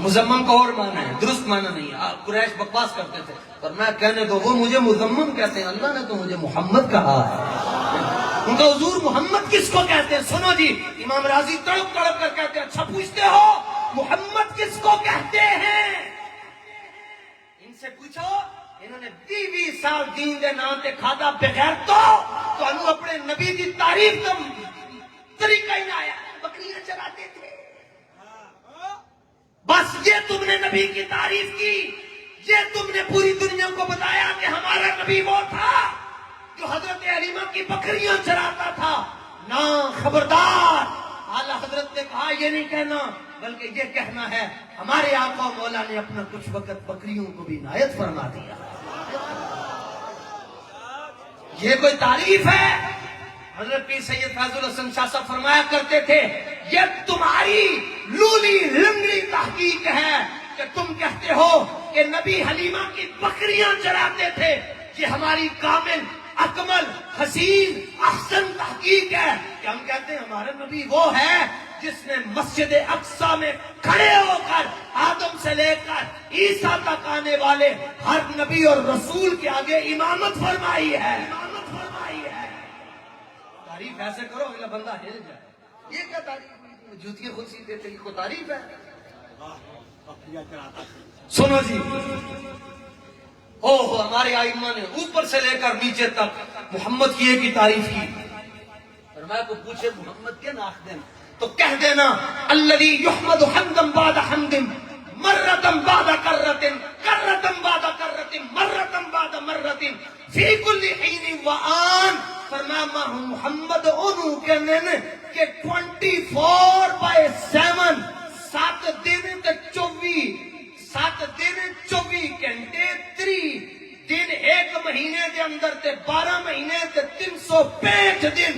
مذمم کا اور معنی ہے درست معنی نہیں ہے قریش بکواس کرتے تھے فرمایا کہنے دو وہ مجھے مذمم کہتے ہیں اللہ نے تو مجھے محمد کہا ہے ان کا حضور محمد کس کو کہتے ہیں سنو جی امام راضی تڑپ تڑپ کر کہتے ہیں اچھا پوچھتے ہو محمد کس کو کہتے ہیں ان سے پوچھو انہوں نے 20 سال دین دے نام تے کھادا بغیر تو انہوں اپنے نبی دی تعریف کا طریقہ ہی نہ آیا بکریاں چراتے تھے بس یہ تم نے نبی کی تعریف کی یہ تم نے پوری دنیا کو بتایا کہ ہمارا نبی وہ تھا جو حضرت حلیمہ کی بکریاں چراتا تھا نہ خبردار اعلیٰ حضرت نے کہا یہ نہیں کہنا بلکہ یہ کہنا ہے ہمارے آقا مولا نے اپنا کچھ وقت بکریوں کو بھی عنایت فرما دیا یہ کوئی تعریف ہے حضرت پیر سید فیض الحسن شاہ صاحب فرمایا کرتے تھے یہ تمہاری لولی لنگڑی تحقیق ہے کہ تم کہتے ہو کہ نبی حلیمہ کی بکریاں چراتے تھے. یہ ہماری کامل اکمل حسین احسن تحقیق ہے کہ ہم کہتے ہیں ہمارا نبی وہ ہے جس نے مسجد اقصی میں کھڑے ہو کر آدم سے لے کر عیسیٰ تک آنے والے ہر نبی اور رسول کے آگے امامت فرمائی ہے. تعریف ایسے کرو اگلا بندہ ہل جائے. یہ کیا تعریف ہوئی؟ جوتیاں خود سی دیتے یہ کوئی تعریف ہے؟ سنو جی، اوہ ہمارے ائمہ نے اوپر سے لے کر نیچے تک محمد کی ایک ہی تعریف کی. فرمایا کو پوچھے محمد کے ناخ دین تو کہہ دینا الذی یحمد حمدا بعد حمد مرتن بعد کرتن کرتن بعد کرتن مرتن بعد مرتن فی کل حین وآن. فرمایا محمد انہوں کہنے کہ 24/7 7 دن تے 24 گھنٹے 3 دن ایک مہینے دے اندر تے 12 مہینے تے 365 دن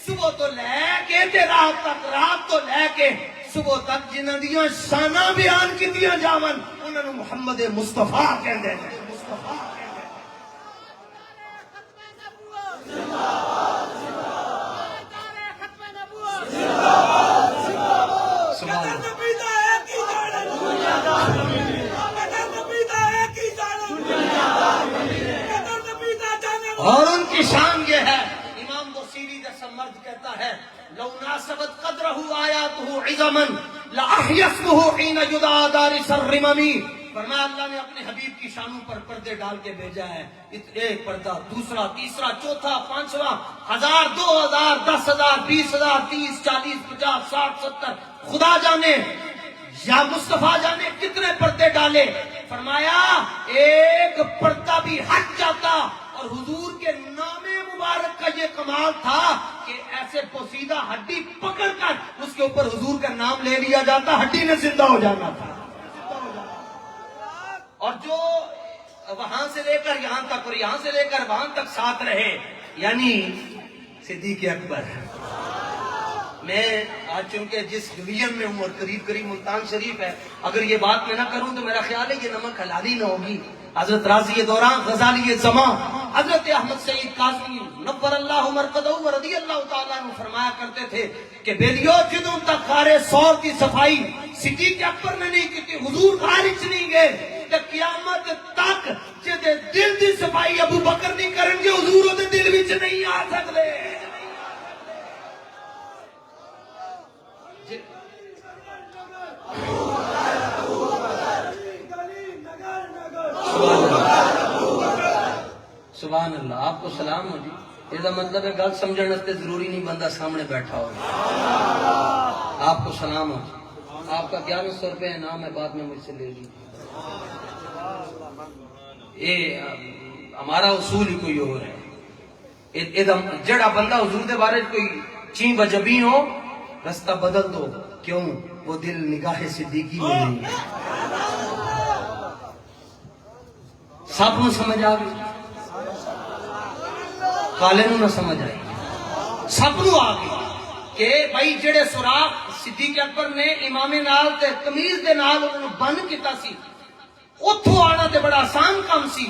صبح تو لے کے تے رات تک رات تو لے کے صبح تک جنہاں دیاں شاناں بیان کیتیاں جاون انہاں نوں محمد مصطفیٰ کہندے نے. اور ان کی شان یہ ہے امام بصیری جیسا مرد کہتا ہے لو ناسبت قدرہ آیاتہ عظما لأحیا اسمہ حین یدعا دارس الرمم. فرمایا اللہ نے اپنے حبیب کی شانوں پر پردے ڈال کے بھیجا ہے. ایک پردہ دوسرا تیسرا چوتھا پانچواں 1000 2000 10,000 20,000 30 40 50 60 70 خدا جانے یا مصطفیٰ جانے کتنے پردے ڈالے. فرمایا ایک پردہ بھی ہٹ جاتا. اور حضور کے نام مبارک کا یہ کمال تھا کہ ایسے پوسیدہ ہڈی پکڑ کر اس کے اوپر حضور کا نام لے لیا جاتا ہڈی نے زندہ ہو جانا تھا. اور جو وہاں سے لے کر یہاں تک اور یہاں سے لے کر وہاں تک ساتھ رہے یعنی صدیق اکبر. میں آج چونکہ جس ڈویژن میں ہوں اور قریب قریب ملتان شریف ہے اگر یہ بات میں نہ کروں تو میرا خیال ہے یہ نمک حلالی نہ ہوگی. حضرت راضی دوران غزالی زمان حضرت احمد سعید کاظمی نور اللہ مرقدہ رضی اللہ تعالیٰ عنہ فرمایا کرتے تھے کہ بیلیو جدوں تک غار ثور کی صفائی صدیق اکبر نے نہیں کی تھی حضور خارج نہیں گئے تے قیامت تک جدے دل دی صفائی ابو بکر نہیں کرن گے حضور دے دل وچ نہیں آ سکدے. سبحان اللہ. آپ کو سلام ہو جی. یہ مطلب ہے گل سمجھنے واسطے ضروری نہیں بندہ سامنے بیٹھا ہو. آپ کو سلام ہو جی. آپ کا 1100 روپے انعام ہے بعد میں مجھ سے لے لیجیے. یہ ہمارا اصول ہی کوئی اور ہے. جڑا بندہ حضور دے بارے کوئی چین بجبی ہو رستہ بدل دو. کیوں؟ وہ دل نگاہ صدیقی میں نہیں ہے. سب نو سمجھ آ گئی کالے نو نہ سمجھ آئی سب نو آ گئی کہ بھائی جڑے سوراخ صدیق اکبر نے امام نال تے قمیض دے نال انہوں بند کیتا سی اتھوں آنا تے بڑا آسان کام سی.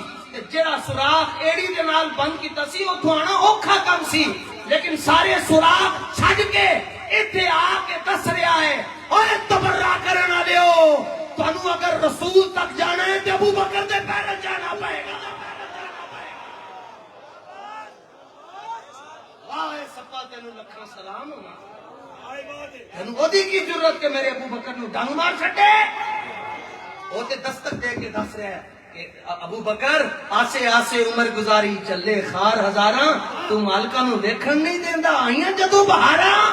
جڑا سوراخ ایڑی دے نال بند کیتا سی اتھوں آنا اوکھا کام سی. لیکن سارے سوراخ چھڈ کے ایتھے آ کے دس رہا ہے اوے تبرع کرن والےو تانوں اگر رسول تک جانا ہے تے ابو بکر دے پیرے جانا پائے گا. آئے سپا تینوں لکھاں سلام ہونا. تینوں اودی کی ضرورت کہ میرے ابو بکر نو ڈنگ مار چھڈے. وہ تے دستک دے کے دس رہا ہے کہ ابو بکر آسے آسے عمر گزاری چلے خار ہزاراں تو مالکاں نو دیکھن نہیں دیندا آئیاں جدوں بہاراں.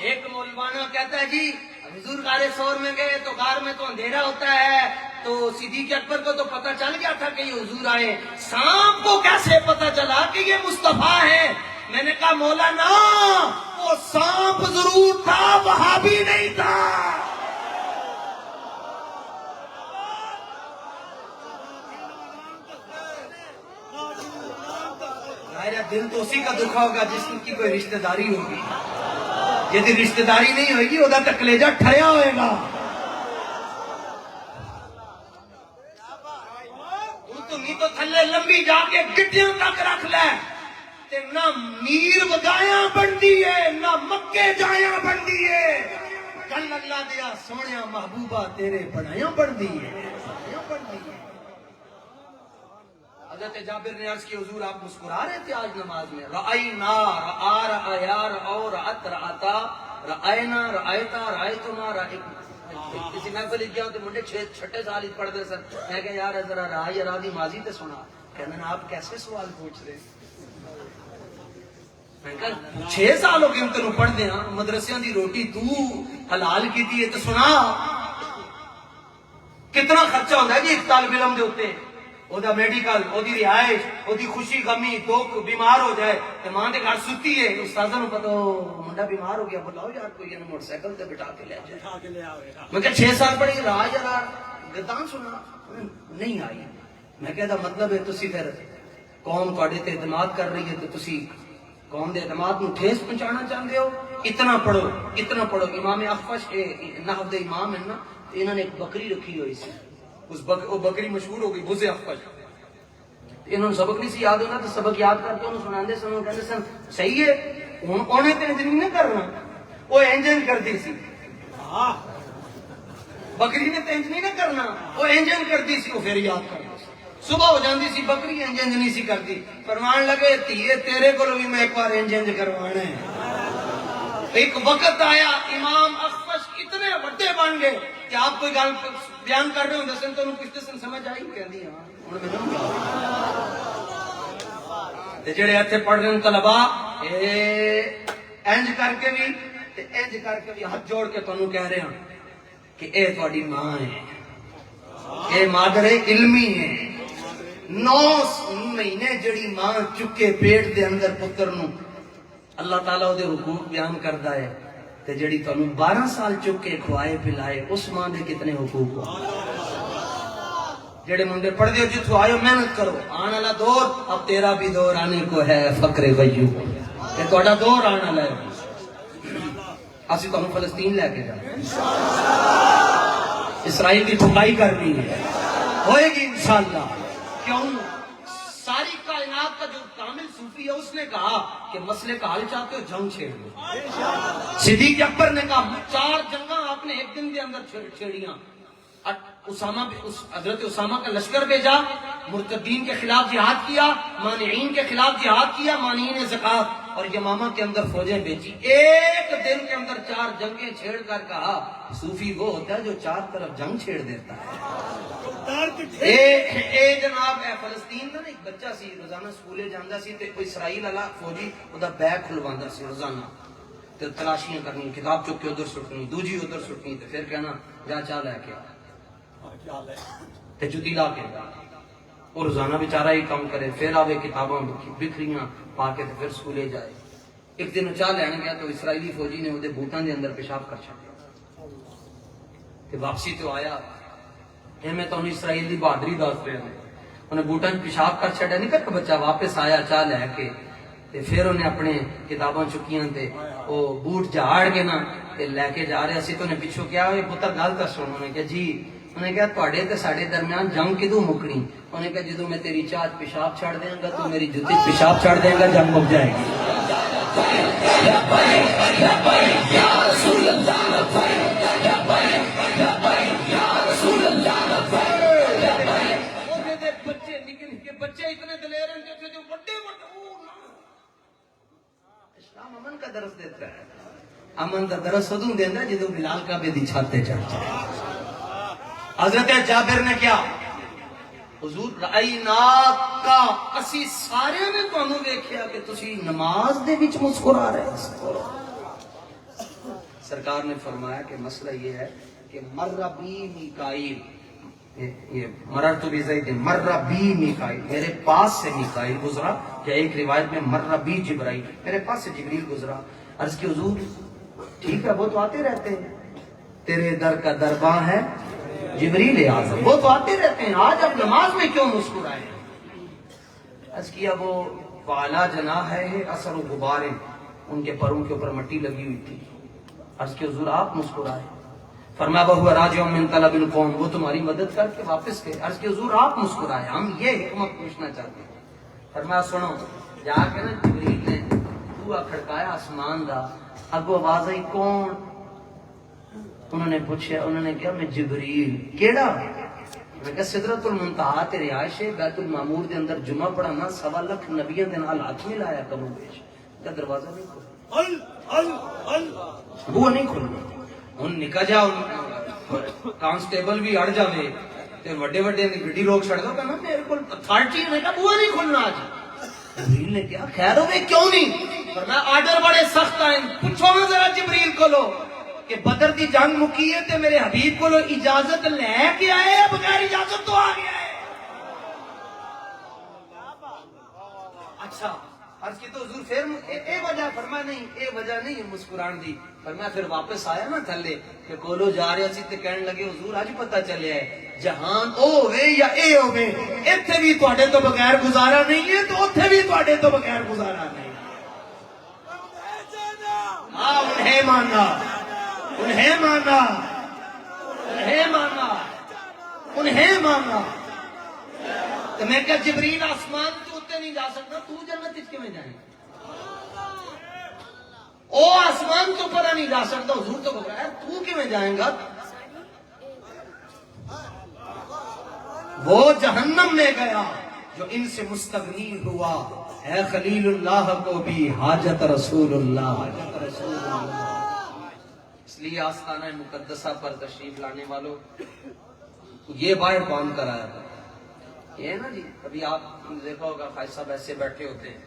ایک مولوانا کہتا ہے جی حضور غار ثور میں گئے تو غار میں تو اندھیرا ہوتا ہے تو صدیق اکبر کو تو پتہ چل گیا تھا کہ یہ حضور آئے. سانپ کو کیسے پتہ چلا کہ یہ مصطفیٰ ہے؟ میں نے کہا مولانا وہ سانپ ضرور تھا وہابی نہیں تھا. میرا دل تو اسی کا دکھا ہوگا جس کی کوئی رشتہ داری ہوگی جیدی رشتہ داری نہیں ہوئے گی ادا تک کلیجہ ٹھریا ہوئے گا. تو نہیں تو تھلے لمبی جا کے گٹیاں تک رکھ لے تے نہ میر وگایاں بندی ہے نہ مکے جایاں بندی ہے. کل اللہ دیا سونیا محبوبہ تیرے بڑھائیاں بندی ہے. حضرت جابر نے عرض کی حضور آپ مسکرا رہے تھے آج نماز میں. رأینا رآ رآیا رآو رأت رآتا رآینا رآیتا رآیتنا رآیتنا. کسی محفل گیا تو منڈے چھٹے سال ہی پڑھ دے سر. میں کہا یار ذرا راہ یا راہ دی ماضی تے سنا. کہنا نا آپ کیسے سوال پوچھ رہے. میں کہا 6 سال ہو گئے ہم تینوں پڑھ دے ہاں مدرسیاں دی روٹی تو حلال کی دی ہے تو سنا کتنا خرچہ ہوتا ہے جی ایک طالب علم دے ہوتے. او دا میڈیکل او دی رہائش او دی خوشی غمی دکھ بیمار ہو جائے تو ماں دے گھر ستی ہے. استاذہ نو پتہ منڈا بیمار ہو گیا بلاؤ یار کوئی یہ موٹر سائیکل تے بٹھا کے لے جائے. میں کہا 6 سال پڑھی راہ یا راہ گردان سنا نہیں آئی. میں کہتا مطلب ہے تسی پھر قوم تواڈے تے اعتماد کر رہی ہے تو تسی قوم دے اعتماد نو ٹھیس پہنچانا چاہتے ہو. اتنا پڑھو اتنا پڑھو. امام اخفش نحو دے امام ہیں نا انہوں نے ایک بکری رکھی ہوئی سی. وہ بکری مشہور ہو گئی بز اخفش. انہوں نے سبق نہیں سی یاد ہونا تو سبق یاد کر کے انہوں سناندے سن کہندے سن صحیح ہے انہیں تے انج نہیں کرنا وہ انج کردی سی. بکری نے تے انج نہیں کرنا وہ انج کردی سی. وہ پھر یاد کرتی سی. صبح ہو جاندی سی بکری انج نہیں سی کرتی. فرمان لگے تیے تیرے کو بھی میں ایک بار انج کروانا ہے. ایک وقت آیا امام اخفش اتنے بڑے بن گئے کہ آپ کوئی گل بیان کر رہے ہوں دسن تو انہوں کچھ دسن سمجھ آئی کہندی ہاں ہن میں تے جڑے ایتھے پڑھ رہے ہیں طلبا انج کر کے بھی تے انج کر کے بھی ہاتھ جوڑ کے تانوں کہہ رہے ہیں کہ اے تہاڈی ماں ہے اے مادر علمی ہے. 9 مہینے جڑی ماں چکے پیٹ دے اندر پتر نو اللہ تعالیٰ دے حقوق بیان کردا ہے تے جڑی تانوں 12 سال چکے کھوائے پلائے اس ماں دے کتنے حقوق ہو. جڑے منڈے پڑھ دیو جتھوں آئے محنت کرو. آنے والا دور اب تیرا بھی دور آنے کو ہے فقر غیو کہ تہاڈا دور آنے والا ہے. اسی تانوں فلسطین لے کے جانا اسرائیل کی ٹھکائی کرنی ہے ہوئے گی انشاءاللہ. کیوں ساری کائنات کا جو کامل صوفی ہے اس نے کہا کہ مسئلے کا حل چاہتے ہو جنگ چھیڑ دو. صدیق اکبر نے کہا 4 جنگاں آپ نے ایک دن کے اندر چھیڑیاں. حضرت اسامہ کا لشکر بھیجا مرتدین کے خلاف جہاد کیا مانعین کے خلاف جہاد کیا مانعین زکات اور یمامہ کے اندر فوجیں بھیجی. ایک دن کے اندر 4 جنگیں چھیڑ کر کہا صوفی وہ ہوتا ہے جو 4 طرف جنگ چھیڑ دیتا ہے. اے جناب اے فلسطین دا ایک بچہ سی روزانہ سکولے جاندا سی تے کوئی اسرائیل والا فوجی ادا بیگ کھلواندا سی روزانہ تے تلاشیاں کرنی کتاب چک کے ادھر سٹنی دوجی ادھر سٹنی تے پھر کہنا جا چا لے کے تے جُتی لا کے اور روزانہ بیچارہ ہی کام کرے پھر آوے کتاباں بکھریاں پا کے تے پھر سکولے جائے. ایک دن چاہ لین گیا تو اسرائیلی فوجی نے اودے بوٹاں دے اندر پیشاب کر چھڈیا تے واپسی تو آیا میں تو اسرائیل دی بہادری دس رہا ہوں. انہیں بوٹاں پیشاب کر چھڈیا نہیں کر بچہ واپس آیا چاہ لے کے تے پھر انہیں اپنے کتاباں چکیاں تے وہ بوٹ جھاڑ کے نا تے لے کے جا رہے سی تو انہیں پچھو کیا یہ پتر گل دس. انہوں نے کہا جی انہیں کہا تواڈے تے ساڈے درمیان جنگ کدوں مکنی. انہیں کہا جدوں میں تیری چاہ پیشاب چھڑ دیاں گا تو میری جُتی پیشاب چھڑ دے گا جنگ مک جائے گی. بچے اتنے دلیر ہیں جو بڑے اسلام امن کا درس دیتا ہے. امن کا درس ادوں دینا جدوں بلال کعبے دی چھت تے چڑھ جائے. حضرت جابر نے کیا حضور رأیناکا اسی سارے نے تانوں ویکھیا کہ تسی نماز دے وچ مسکرا رہے. سرکار نے فرمایا کہ مسئلہ یہ ہے کہ مر بی میکائیل یہ مرر تو بھی زید مر بی میکائیل میرے پاس سے میکائیل گزرا یا ایک روایت میں مر بی جبرائیل میرے پاس سے جبریل گزرا. عرض کی حضور ٹھیک ہے وہ تو آتے رہتے ہیں تیرے در کا درباں ہے جبریل اعظم وہ تو آتے رہتے ہیں آج اب نماز میں کیوں مسکرائے. عرض کیا وہ والا جناح ہے اثر و غبار ان کے پروں کے اوپر مٹی لگی ہوئی تھی عرض کہ حضور آپ مسکرائے. فرمایا وَهُوَ رَاجِعٌ مِّن طَلَبِ الْقَوْمِ، وہ تمہاری مدد کر کے واپس گئے. عرض کہ حضور آپ مسکرائے، ہم یہ حکمت پوچھنا چاہتے ہیں. فرمایا سنو، جا کے نا جبریل نے بوا کھڑکایا آسمان دا، اگو آواز آئی کون؟ انہوں نے پوچھا، انہوں نے کہا میں جبریل. کیڑا؟ میں کہا سدرۃ المنتہا تے رہائش ہے، بیت المعمور دے اندر جمعہ پڑھانا 1.25 لاکھ نبیوں دے نال ہاتھ ملایا کروں بیش. کا دروازہ نہیں کھولنا، بوا نہیں کھولنا. ہن نکا جا کانسٹیبل بھی اڑ جاوے تے وڈے وڈے دی گڈی روک چھڑ دو، کہنا میرے کول اتھارٹی ہے، کہ بوا نہیں کھولنا. آج جبریل نے کہا خیر ہوے کیوں نہیں؟ فرمایا آرڈر بڑے سخت ہیں. پوچھو نا ذرا جبریل کو لو کہ بدر دی جنگ مکی ہے تے میرے حبیب کو اجازت لے کے آئے، بغیر اجازت تو آ گیا ہے. اچھا عرض کی تو حضور پھر اے وجہ؟ فرمایا نہیں اے وجہ نہیں مسکران دی. فرمایا پھر واپس آیا نا تھلے کہ کولو جا رہا سی تے کہنے لگے حضور اج پتہ چلیا ہے جہان او ہوے یا اے ہوے، ایتھے بھی تواڈے تو بغیر گزارا نہیں ہے تو اوتھے بھی تواڈے تو بغیر گزارا نہیں. ہاں انہیں مانا، انہیں مانا، انہیں مانا، انہیں مانا. تو میں کہا جبریل آسمان تو اتنے نہیں جا سکتا، تو جنت اس کے میں جائیں؟ او آسمان تو پر نہیں جا سکتا حضور تو بغیر، تو کی میں جائیں گا؟ وہ جہنم میں گیا جو ان سے مستغنی ہوا، ہے خلیل اللہ کو بھی حاجت رسول اللہ. حاجت رسول اللہ. اس لیے آستانہ مقدسہ پر تشریف لانے والوں یہ باہر باندھ کر آیا تھا. یہ نا جی کبھی آپ دیکھا ہوگا خواجہ صاحب ایسے بیٹھے ہوتے ہیں.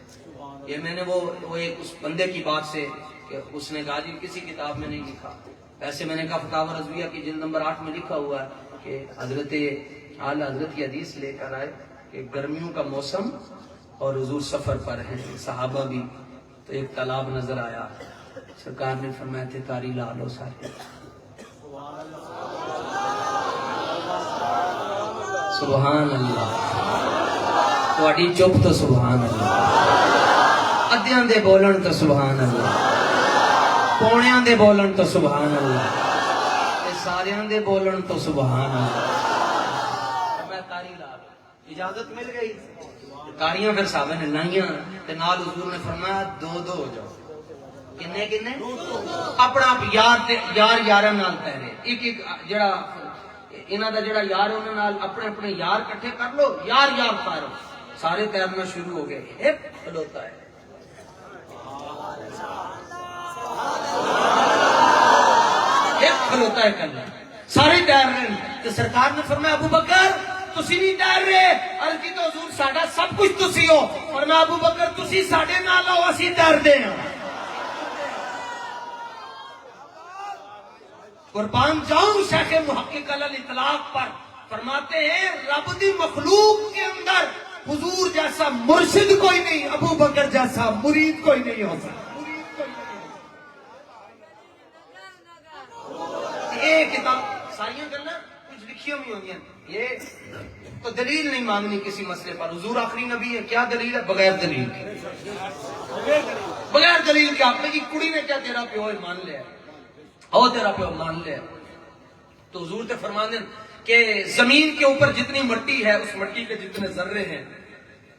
یہ میں نے وہ ایک اس بندے کی بات سے کہ اس نے کہا جی کسی کتاب میں نہیں لکھا، ایسے میں نے کہا فتاوی رضویہ کی جلد نمبر 8 میں لکھا ہوا ہے کہ حضرت اعلی حضرت کی حدیث لے کر آئے کہ گرمیوں کا موسم اور حضور سفر پر ہیں، صحابہ بھی. تو ایک تالاب نظر آیا، سرکار نے فرمایا تھے تاری لا لو سارے. سبحان اللہ. تھوڑی چپ تو سبحان اللہ، ادیاں دے بولن تو سبحان اللہ، پونیاں دے بولن تو سبحان اللہ، ساریاں دے بولن تو سبحان اللہ. میں تاری لا لو، اجازت مل گئی. کاریاں پھر صحابہ نے لائیاں تے نال حضور نے فرمایا 2 ہو جاؤ. کنے کنے؟ اپنا یار یاراں نال پہرے، ایک جڑا انہاں دا جڑا یار انہاں نال اپنے اپنے یار کٹھے کر لو، یار تیرو. سارے تیرنا شروع ہو گئے. ایک کھلوتا ہے، ایک کھلوتا ہے کل سارے تیر رہے ہیں. تو سرکار نے فرمایا ابو بکر تسی نہیں تیر رہے. عرض کی تو حضور ساڈا سب کچھ تسی ہو. فرمایا ابو بکر تسی ساڈے نال آؤ اسی تیر دے ہاں. قربان جاؤں شیخ محقق علی الاطلاق پر فرماتے ہیں رب دی مخلوق کے اندر حضور جیسا مرشد کوئی نہیں، ابو بکر جیسا مرید کوئی نہیں ہو سکتا. یہ کتاب ساری گلا کچھ لکھی ہوئی ہوئی ہیں. یہ تو دلیل نہیں مانگنی کسی مسئلے پر. حضور آخری نبی ہے، کیا دلیل ہے؟ بغیر دلیل کے، بغیر دلیل کے. آپ نے کی کڑی نے کیا تیرا پیو مان لیا، او تیرا پیو مان لیا. تو حضور تے فرماتے ہیں کہ زمین کے اوپر جتنی مٹی ہے اس مٹی کے جتنے ذرے ہیں،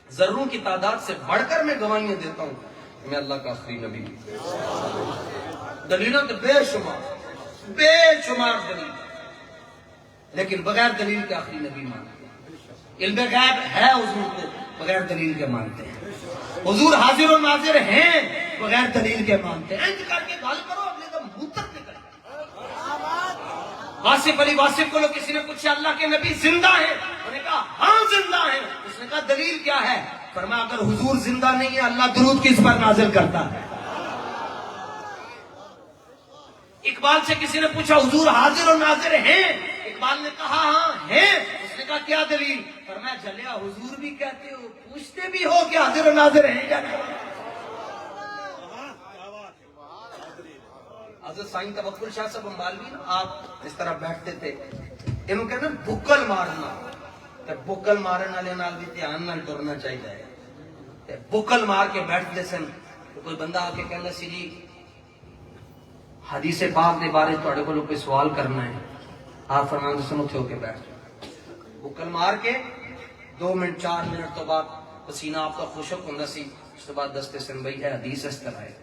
ذروں کی تعداد سے بڑھ کر میں گواہیاں دیتا ہوں میں اللہ کا آخری نبی. دلیلوں تو بے شمار دلیل، لیکن بغیر دلیل کے آخری نبی مانتے ہیں. علم غیب ہے حضور کو، بغیر دلیل کے مانتے ہیں. حضور حاضر و ناظر ہیں، بغیر دلیل کے مانتے ہیں. انج کر کے گل کرو اگلے کا منہ تک نکل. واصف علی واصف کو کسی نے پوچھا اللہ کے نبی زندہ ہیں؟ انہوں نے کہا ہاں زندہ ہیں. اس نے کہا دلیل کیا ہے؟ فرمایا اگر حضور زندہ نہیں ہے اللہ درود کس پر نازل کرتا ہے؟ اقبال سے کسی نے پوچھا حضور حاضر و ناظر ہیں؟ اقبال نے کہا ہاں ہیں. اس نے کہا کیا دلیل؟ فرمایا جلیا حضور بھی کہتے ہو، پوچھتے بھی ہو کہ حاضر و ناظر ہیں یا نہیں. حضرت سائن توکل شاہ صاحب امبالوی نا آپ اس طرح بیٹھتے تھے، انہوں کہنا بکل مارنا، بکل مارن والے نال بھی دھیان نال ٹرنا چاہیے. بکل مار کے بیٹھتے سن. کوئی بندہ آ کے کہنا سی جی حدیث پاک دے بارے تواڈے کولوں کوئی سوال کرنا ہے، آپ فرماندے سن اٹھو کے بیٹھ جاؤ، بکل مار کے 2 منٹ 4 منٹ تو بعد پسینہ آپ کا خشک ہوندا سی، اس کے بعد دستے سن بھائی ہے حدیث اس طرح ہے۔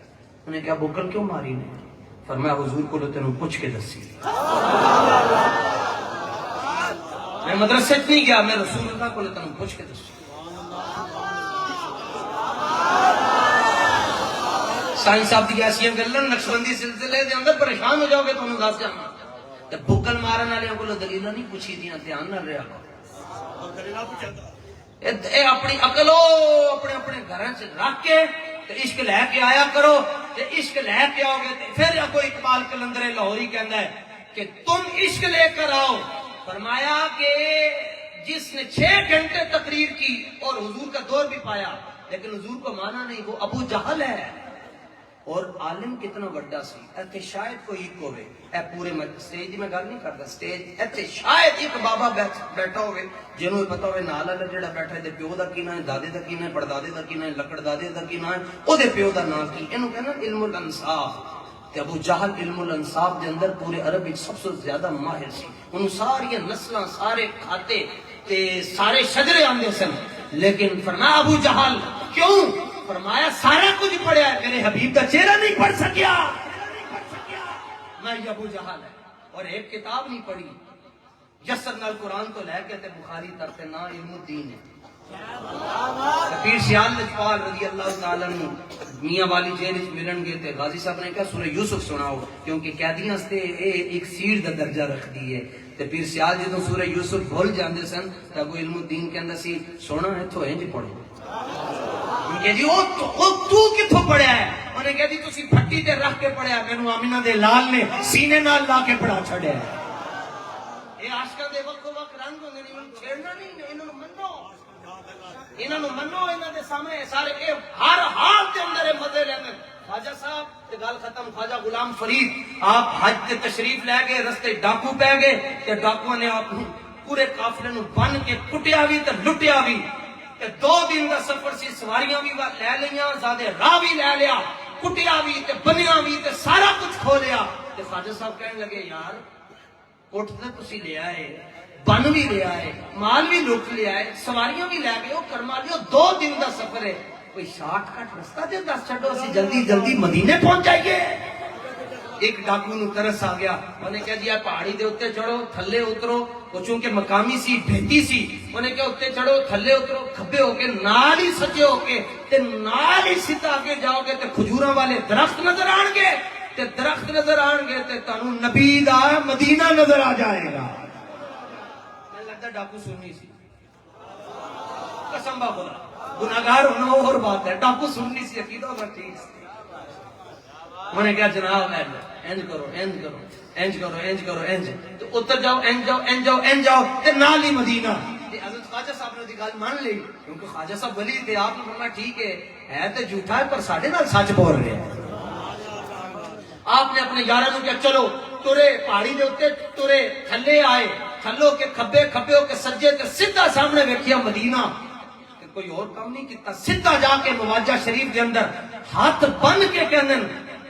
انہیں کہا بکل کیوں ماری نے؟ فرمایا حضور کو تینوں پوچھ کے دسی، میں مدرسے نہیں گیا، میں رسول اللہ کو تینوں پوچھ کے دسی۔ سائنس صاحب دی ایسی گلن نقشبندی سلسلے دے اندر پریشان ہو جاؤ گے، تمہیں دس جانا تے بکل مارن والے کو دلیلاں نہیں پوچھی دیاں، دھیان نہ رہا اے اپنی عقل اپنے اپنے گھراں چ رکھ کے تے عشق لے کے آیا کرو، تے عشق لے کے آؤ گے تے پھر کوئی اقبال کلندر لاہوری کہندا ہے کہ تم عشق لے کر آؤ، فرمایا کہ جس نے 6 گھنٹے تقریر کی اور حضور کا دور بھی پایا لیکن حضور کو مانا نہیں، وہ ابو جہل ہے۔ اور عالم کتنا بڑا سی، ایتھے شاید کوئی ایک ہوئے، اے پورے سٹیج دی میں گل نہیں کردا، سٹیج ایتھے شاید ایک بابا بیٹھا ہوئے جنوں پتہ ہوئے نال والا جڑا بیٹھا ہے تے پیو دا کی نام ہے، دادے دا کی نام ہے، پڑدادے دا کی نام ہے، لکڑ دادے دا کی نام ہے، او دے پیو دا نام کی، اینوں کہنا علم الانصاف۔ تے ابو جہل علم الانصاف دے اندر پورے عرب وچ سب سے زیادہ ماہر سی، انہوں ساری نسلاں سارے کھاتے تے سارے شجرے آندے سن، لیکن فرمایا ابو جہل کیوں؟ فرمایا سارا کچھ پڑھیا ہے، میرے حبیب کا چہرہ نہیں پڑھ سکیا، میں یہ ابو جہل ہے، اور ایک کتاب نہیں پڑھی، یسر نال قرآن تو لے کے تے بخاری تک تے نا علم الدین ہے۔ پیر سیال لجپال رضی اللہ تعالیٰ عنہ میاں والی جیل وچ ملن گے تے غازی صاحب نے کہا سورہ یوسف سناؤ، کیونکہ قیدیاں واسطے ایک سیڑھ دا درجہ رکھدی ہے، تے پیر سیال جدوں سورہ یوسف بھول جاندے سن تے ابو علم الدین کہندا سی سونا ایتھوں انج پڑھو، کہ جی تو کتھوں پڑھیا ہے؟ انہیں کہا جی تسی پھٹی تے رکھ کے پڑھیا، مینوں آمینہ دے لال نے سینے نال لا کے پڑھا چھڑیا ہے۔ اے عاشقاں دے وقت رنگ ہوندے نے، انہوں چھیڑنا نہیں، انہوں منو، انہوں منو، انہوں دے سامنے سارے اے ہر حال دے اندر مزے لیندے۔ خواجہ صاحب تے گل ختم، خواجہ غلام فرید آپ حج تے تشریف لے گئے، رستے ڈاکو پہ گئے تے ڈاکوؤں نے آپ پورے قافلے نوں بن کے کٹیا بھی تے لٹیا بھی، 2 دن دا سفر سی، سواریاں بھی لے لیاں، زیادہ راہ بھی لے لیا، کٹیا بھی تے بنیا بھی تے سارا کچھ کھو لیا۔ تے خواجہ صاحب کہنے لگے یار اٹھ تے تسی لے آئے، بن بھی لے آئے، مال بھی لٹ لے آئے، سواریاں بھی لے گئے، وہ کرما لیو، 2 دن دا سفر ہے، کوئی شارٹ کٹ رستہ دے دس چھڈو، اسی جلدی جلدی مدینے پہنچ جائیے۔ ایک ڈاکو نو ترس آ گیا، انہیں کہا جی پہاڑی دے اتنے چڑھو تھلے اترو، وہ چونکہ مقامی سی بھیتی سی، انہیں کہا اتنے چڑھو تھلے اترو، کھبے ہو کے نال ہی سجے ہو کے تے نال ہی سیدھا آگے جاؤ گے تے کھجوراں والے درخت نظر آن گے، تے درخت نظر آن گے تے تانوں نبی دا مدینہ نظر آ جائے گا۔ میں لگتا ڈاکو سننی سی، قسم با خدا، گناہگار ہونا اور بات ہے، ڈاکو سننی سی، عقیدہ ہونا ٹھیک سی۔ میں نے کہا جناب انج کرو انج کرو انج کرو انج کرو انج، تو اتر جاؤ انج جاؤ انج جاؤ انج جاؤ تے نال ہی مدینہ۔ حضرت خواجہ صاحب نے دی گل مان لی، کیونکہ خواجہ صاحب ولی تھے، آپ نے فرمایا ٹھیک ہے تے جھوٹا ہے پر ساڈے نال سچ بول رہے ہیں۔ آپ نے اپنے یاراں نوں کہا چلو ترے پہاڑی دے اوتے ترے تھلے آئے، تھلو کے کھبے کھبے ہو کے سجے تے سیدھا سامنے ویکھیا مدینہ، تے کوئی اور کام نہیں کیتا، سیدھا جا کے مواجہ شریف دے اندر ہاتھ بن کے کہندے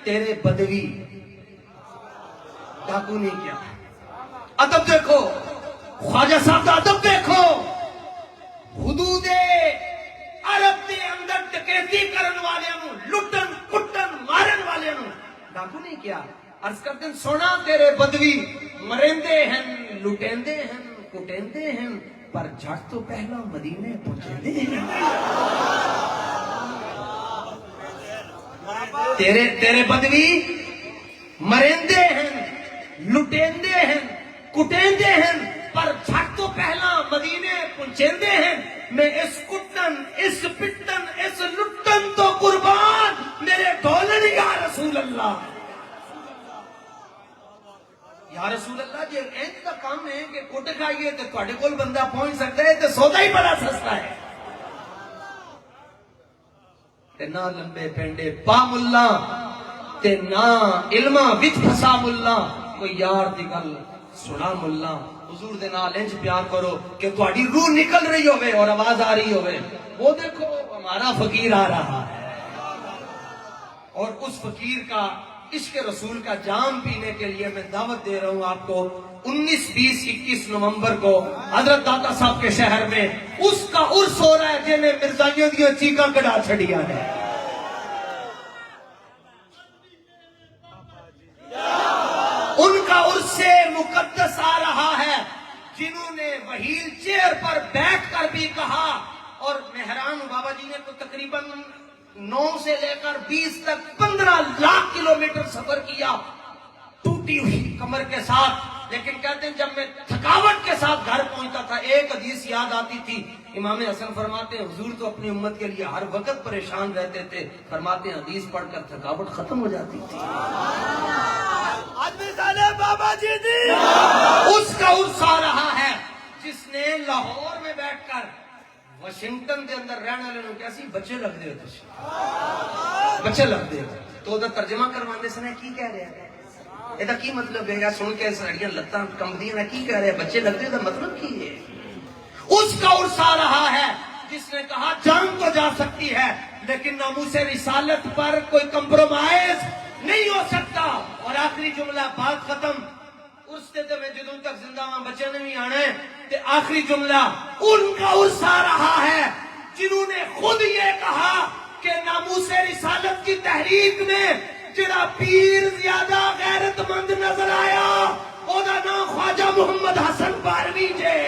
تیرے بدوی، ڈاکو نہیں کیا۔ ادب دیکھو خواجہ صاحب کا، ادب دیکھو، حدود عرب دے اندر ڈکیتی کرن والے نوں، لٹن کٹن مارن والے نوں ڈاکو نہیں کیا۔ عرض کرتے ہیں سونا تیرے بدوی مریندے ہیں، لٹیندے ہیں، کٹیندے ہیں، پر جھٹ تو پہلا مدینے پہنچیندے ہیں۔ تیرے بدوی مریندے ہیں، لٹیندے ہیں، کٹیندے ہیں، پر جھٹ تو پہلا مدینے پہنچیندے ہیں۔ میں اس کٹن، اس پٹن، اس لٹن تو قربان میرے ڈولن یا رسول اللہ، یا رسول اللہ جی اینج کا کام ہے کہ کٹ کھائیے تو تھوڑے کول بندہ پہنچ سکتا ہے تو سودا ہی بڑا سستا ہے۔ تے نہ لمبے پینڈے پا ملا تے نہ علمہ وچ پھسا ملا، کوئی یار دی گل سنا ملا۔ حضور دے نال انج پیار کرو کہ تہاڈی روح نکل رہی ہوئے اور آواز آ رہی ہوئے، وہ دیکھو ہمارا فقیر آ رہا ہے، اور اس فقیر کا عشق رسول کا جام پینے کے لیے میں دعوت دے رہا ہوں آپ کو 19, 20, 21 نومبر کو حضرت داتا صاحب کے شہر میں اس کا عرس ہو رہا ہے جنہیں مرزائیوں دیا چیکاں کڑا چھڑیا ہے. ان کا عرس سے مقدس آ رہا ہے جنہوں نے وہیل چیئر پر بیٹھ کر بھی کہا. اور مہران بابا جی نے تو تقریباً 9 سے لے کر 20 تک 15 لاکھ کلومیٹر سفر کیا ٹوٹی ہوئی کمر کے ساتھ. لیکن کہتے ہیں جب میں تھکاوٹ کے ساتھ گھر پہنچتا تھا ایک حدیث یاد آتی تھی. امام حسن فرماتے ہیں حضور تو اپنی امت کے لیے ہر وقت پریشان رہتے تھے. فرماتے ہیں حدیث پڑھ کر تھکاوٹ ختم ہو جاتی تھی. بابا جی اس کا عرس آ رہا ہے جس نے لاہور میں بیٹھ کر واشنگٹن کے اندر رہنے والے کیسی بچے لگ دے بچے لگ دے تو ترجمہ کروانے سے کی کہہ رہے ہیں یہ کی مطلب ہے سن کے سڑیاں لتاں کمبدیاں کی کہہ رہے ہیں بچے لگ دے مطلب کی ہے. اس کا عرس آ رہا ہے جس نے کہا جان تو جا سکتی ہے لیکن ناموس رسالت پر کوئی کمپرومائز نہیں ہو سکتا. اور آخری جملہ بات ختم اس تے میں جدوں تک زندہ ہاں بچے نے بھی آنا ہے تے آخری جملہ ان کا عرس آ رہا ہے جنہوں نے خود یہ کہا کہ ناموس رسالت کی تحریک میں جڑا پیر زیادہ غیرت مند نظر آیا او دا نام خواجہ محمد حسن باروی جے.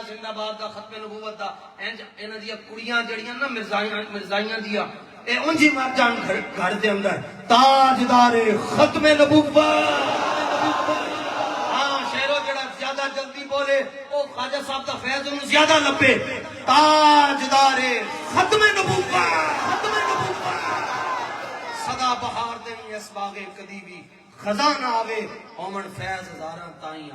زندہ باد دا ختم نبوت دا انہاں دی کڑیاں جڑیاں نا مرزائیاں دیا اے اونجی مر جان گھر دے اندر تاجدار ختم نبوت. ہاں شہرو جڑا زیادہ جلدی بولے او خواجہ صاحب دا فیض انہوں زیادہ لبے. تاجدار ختم نبوت صدا بہار دے اس باغ کدی بھی خزانہ آوے اومن فیض ہزاراں تائیں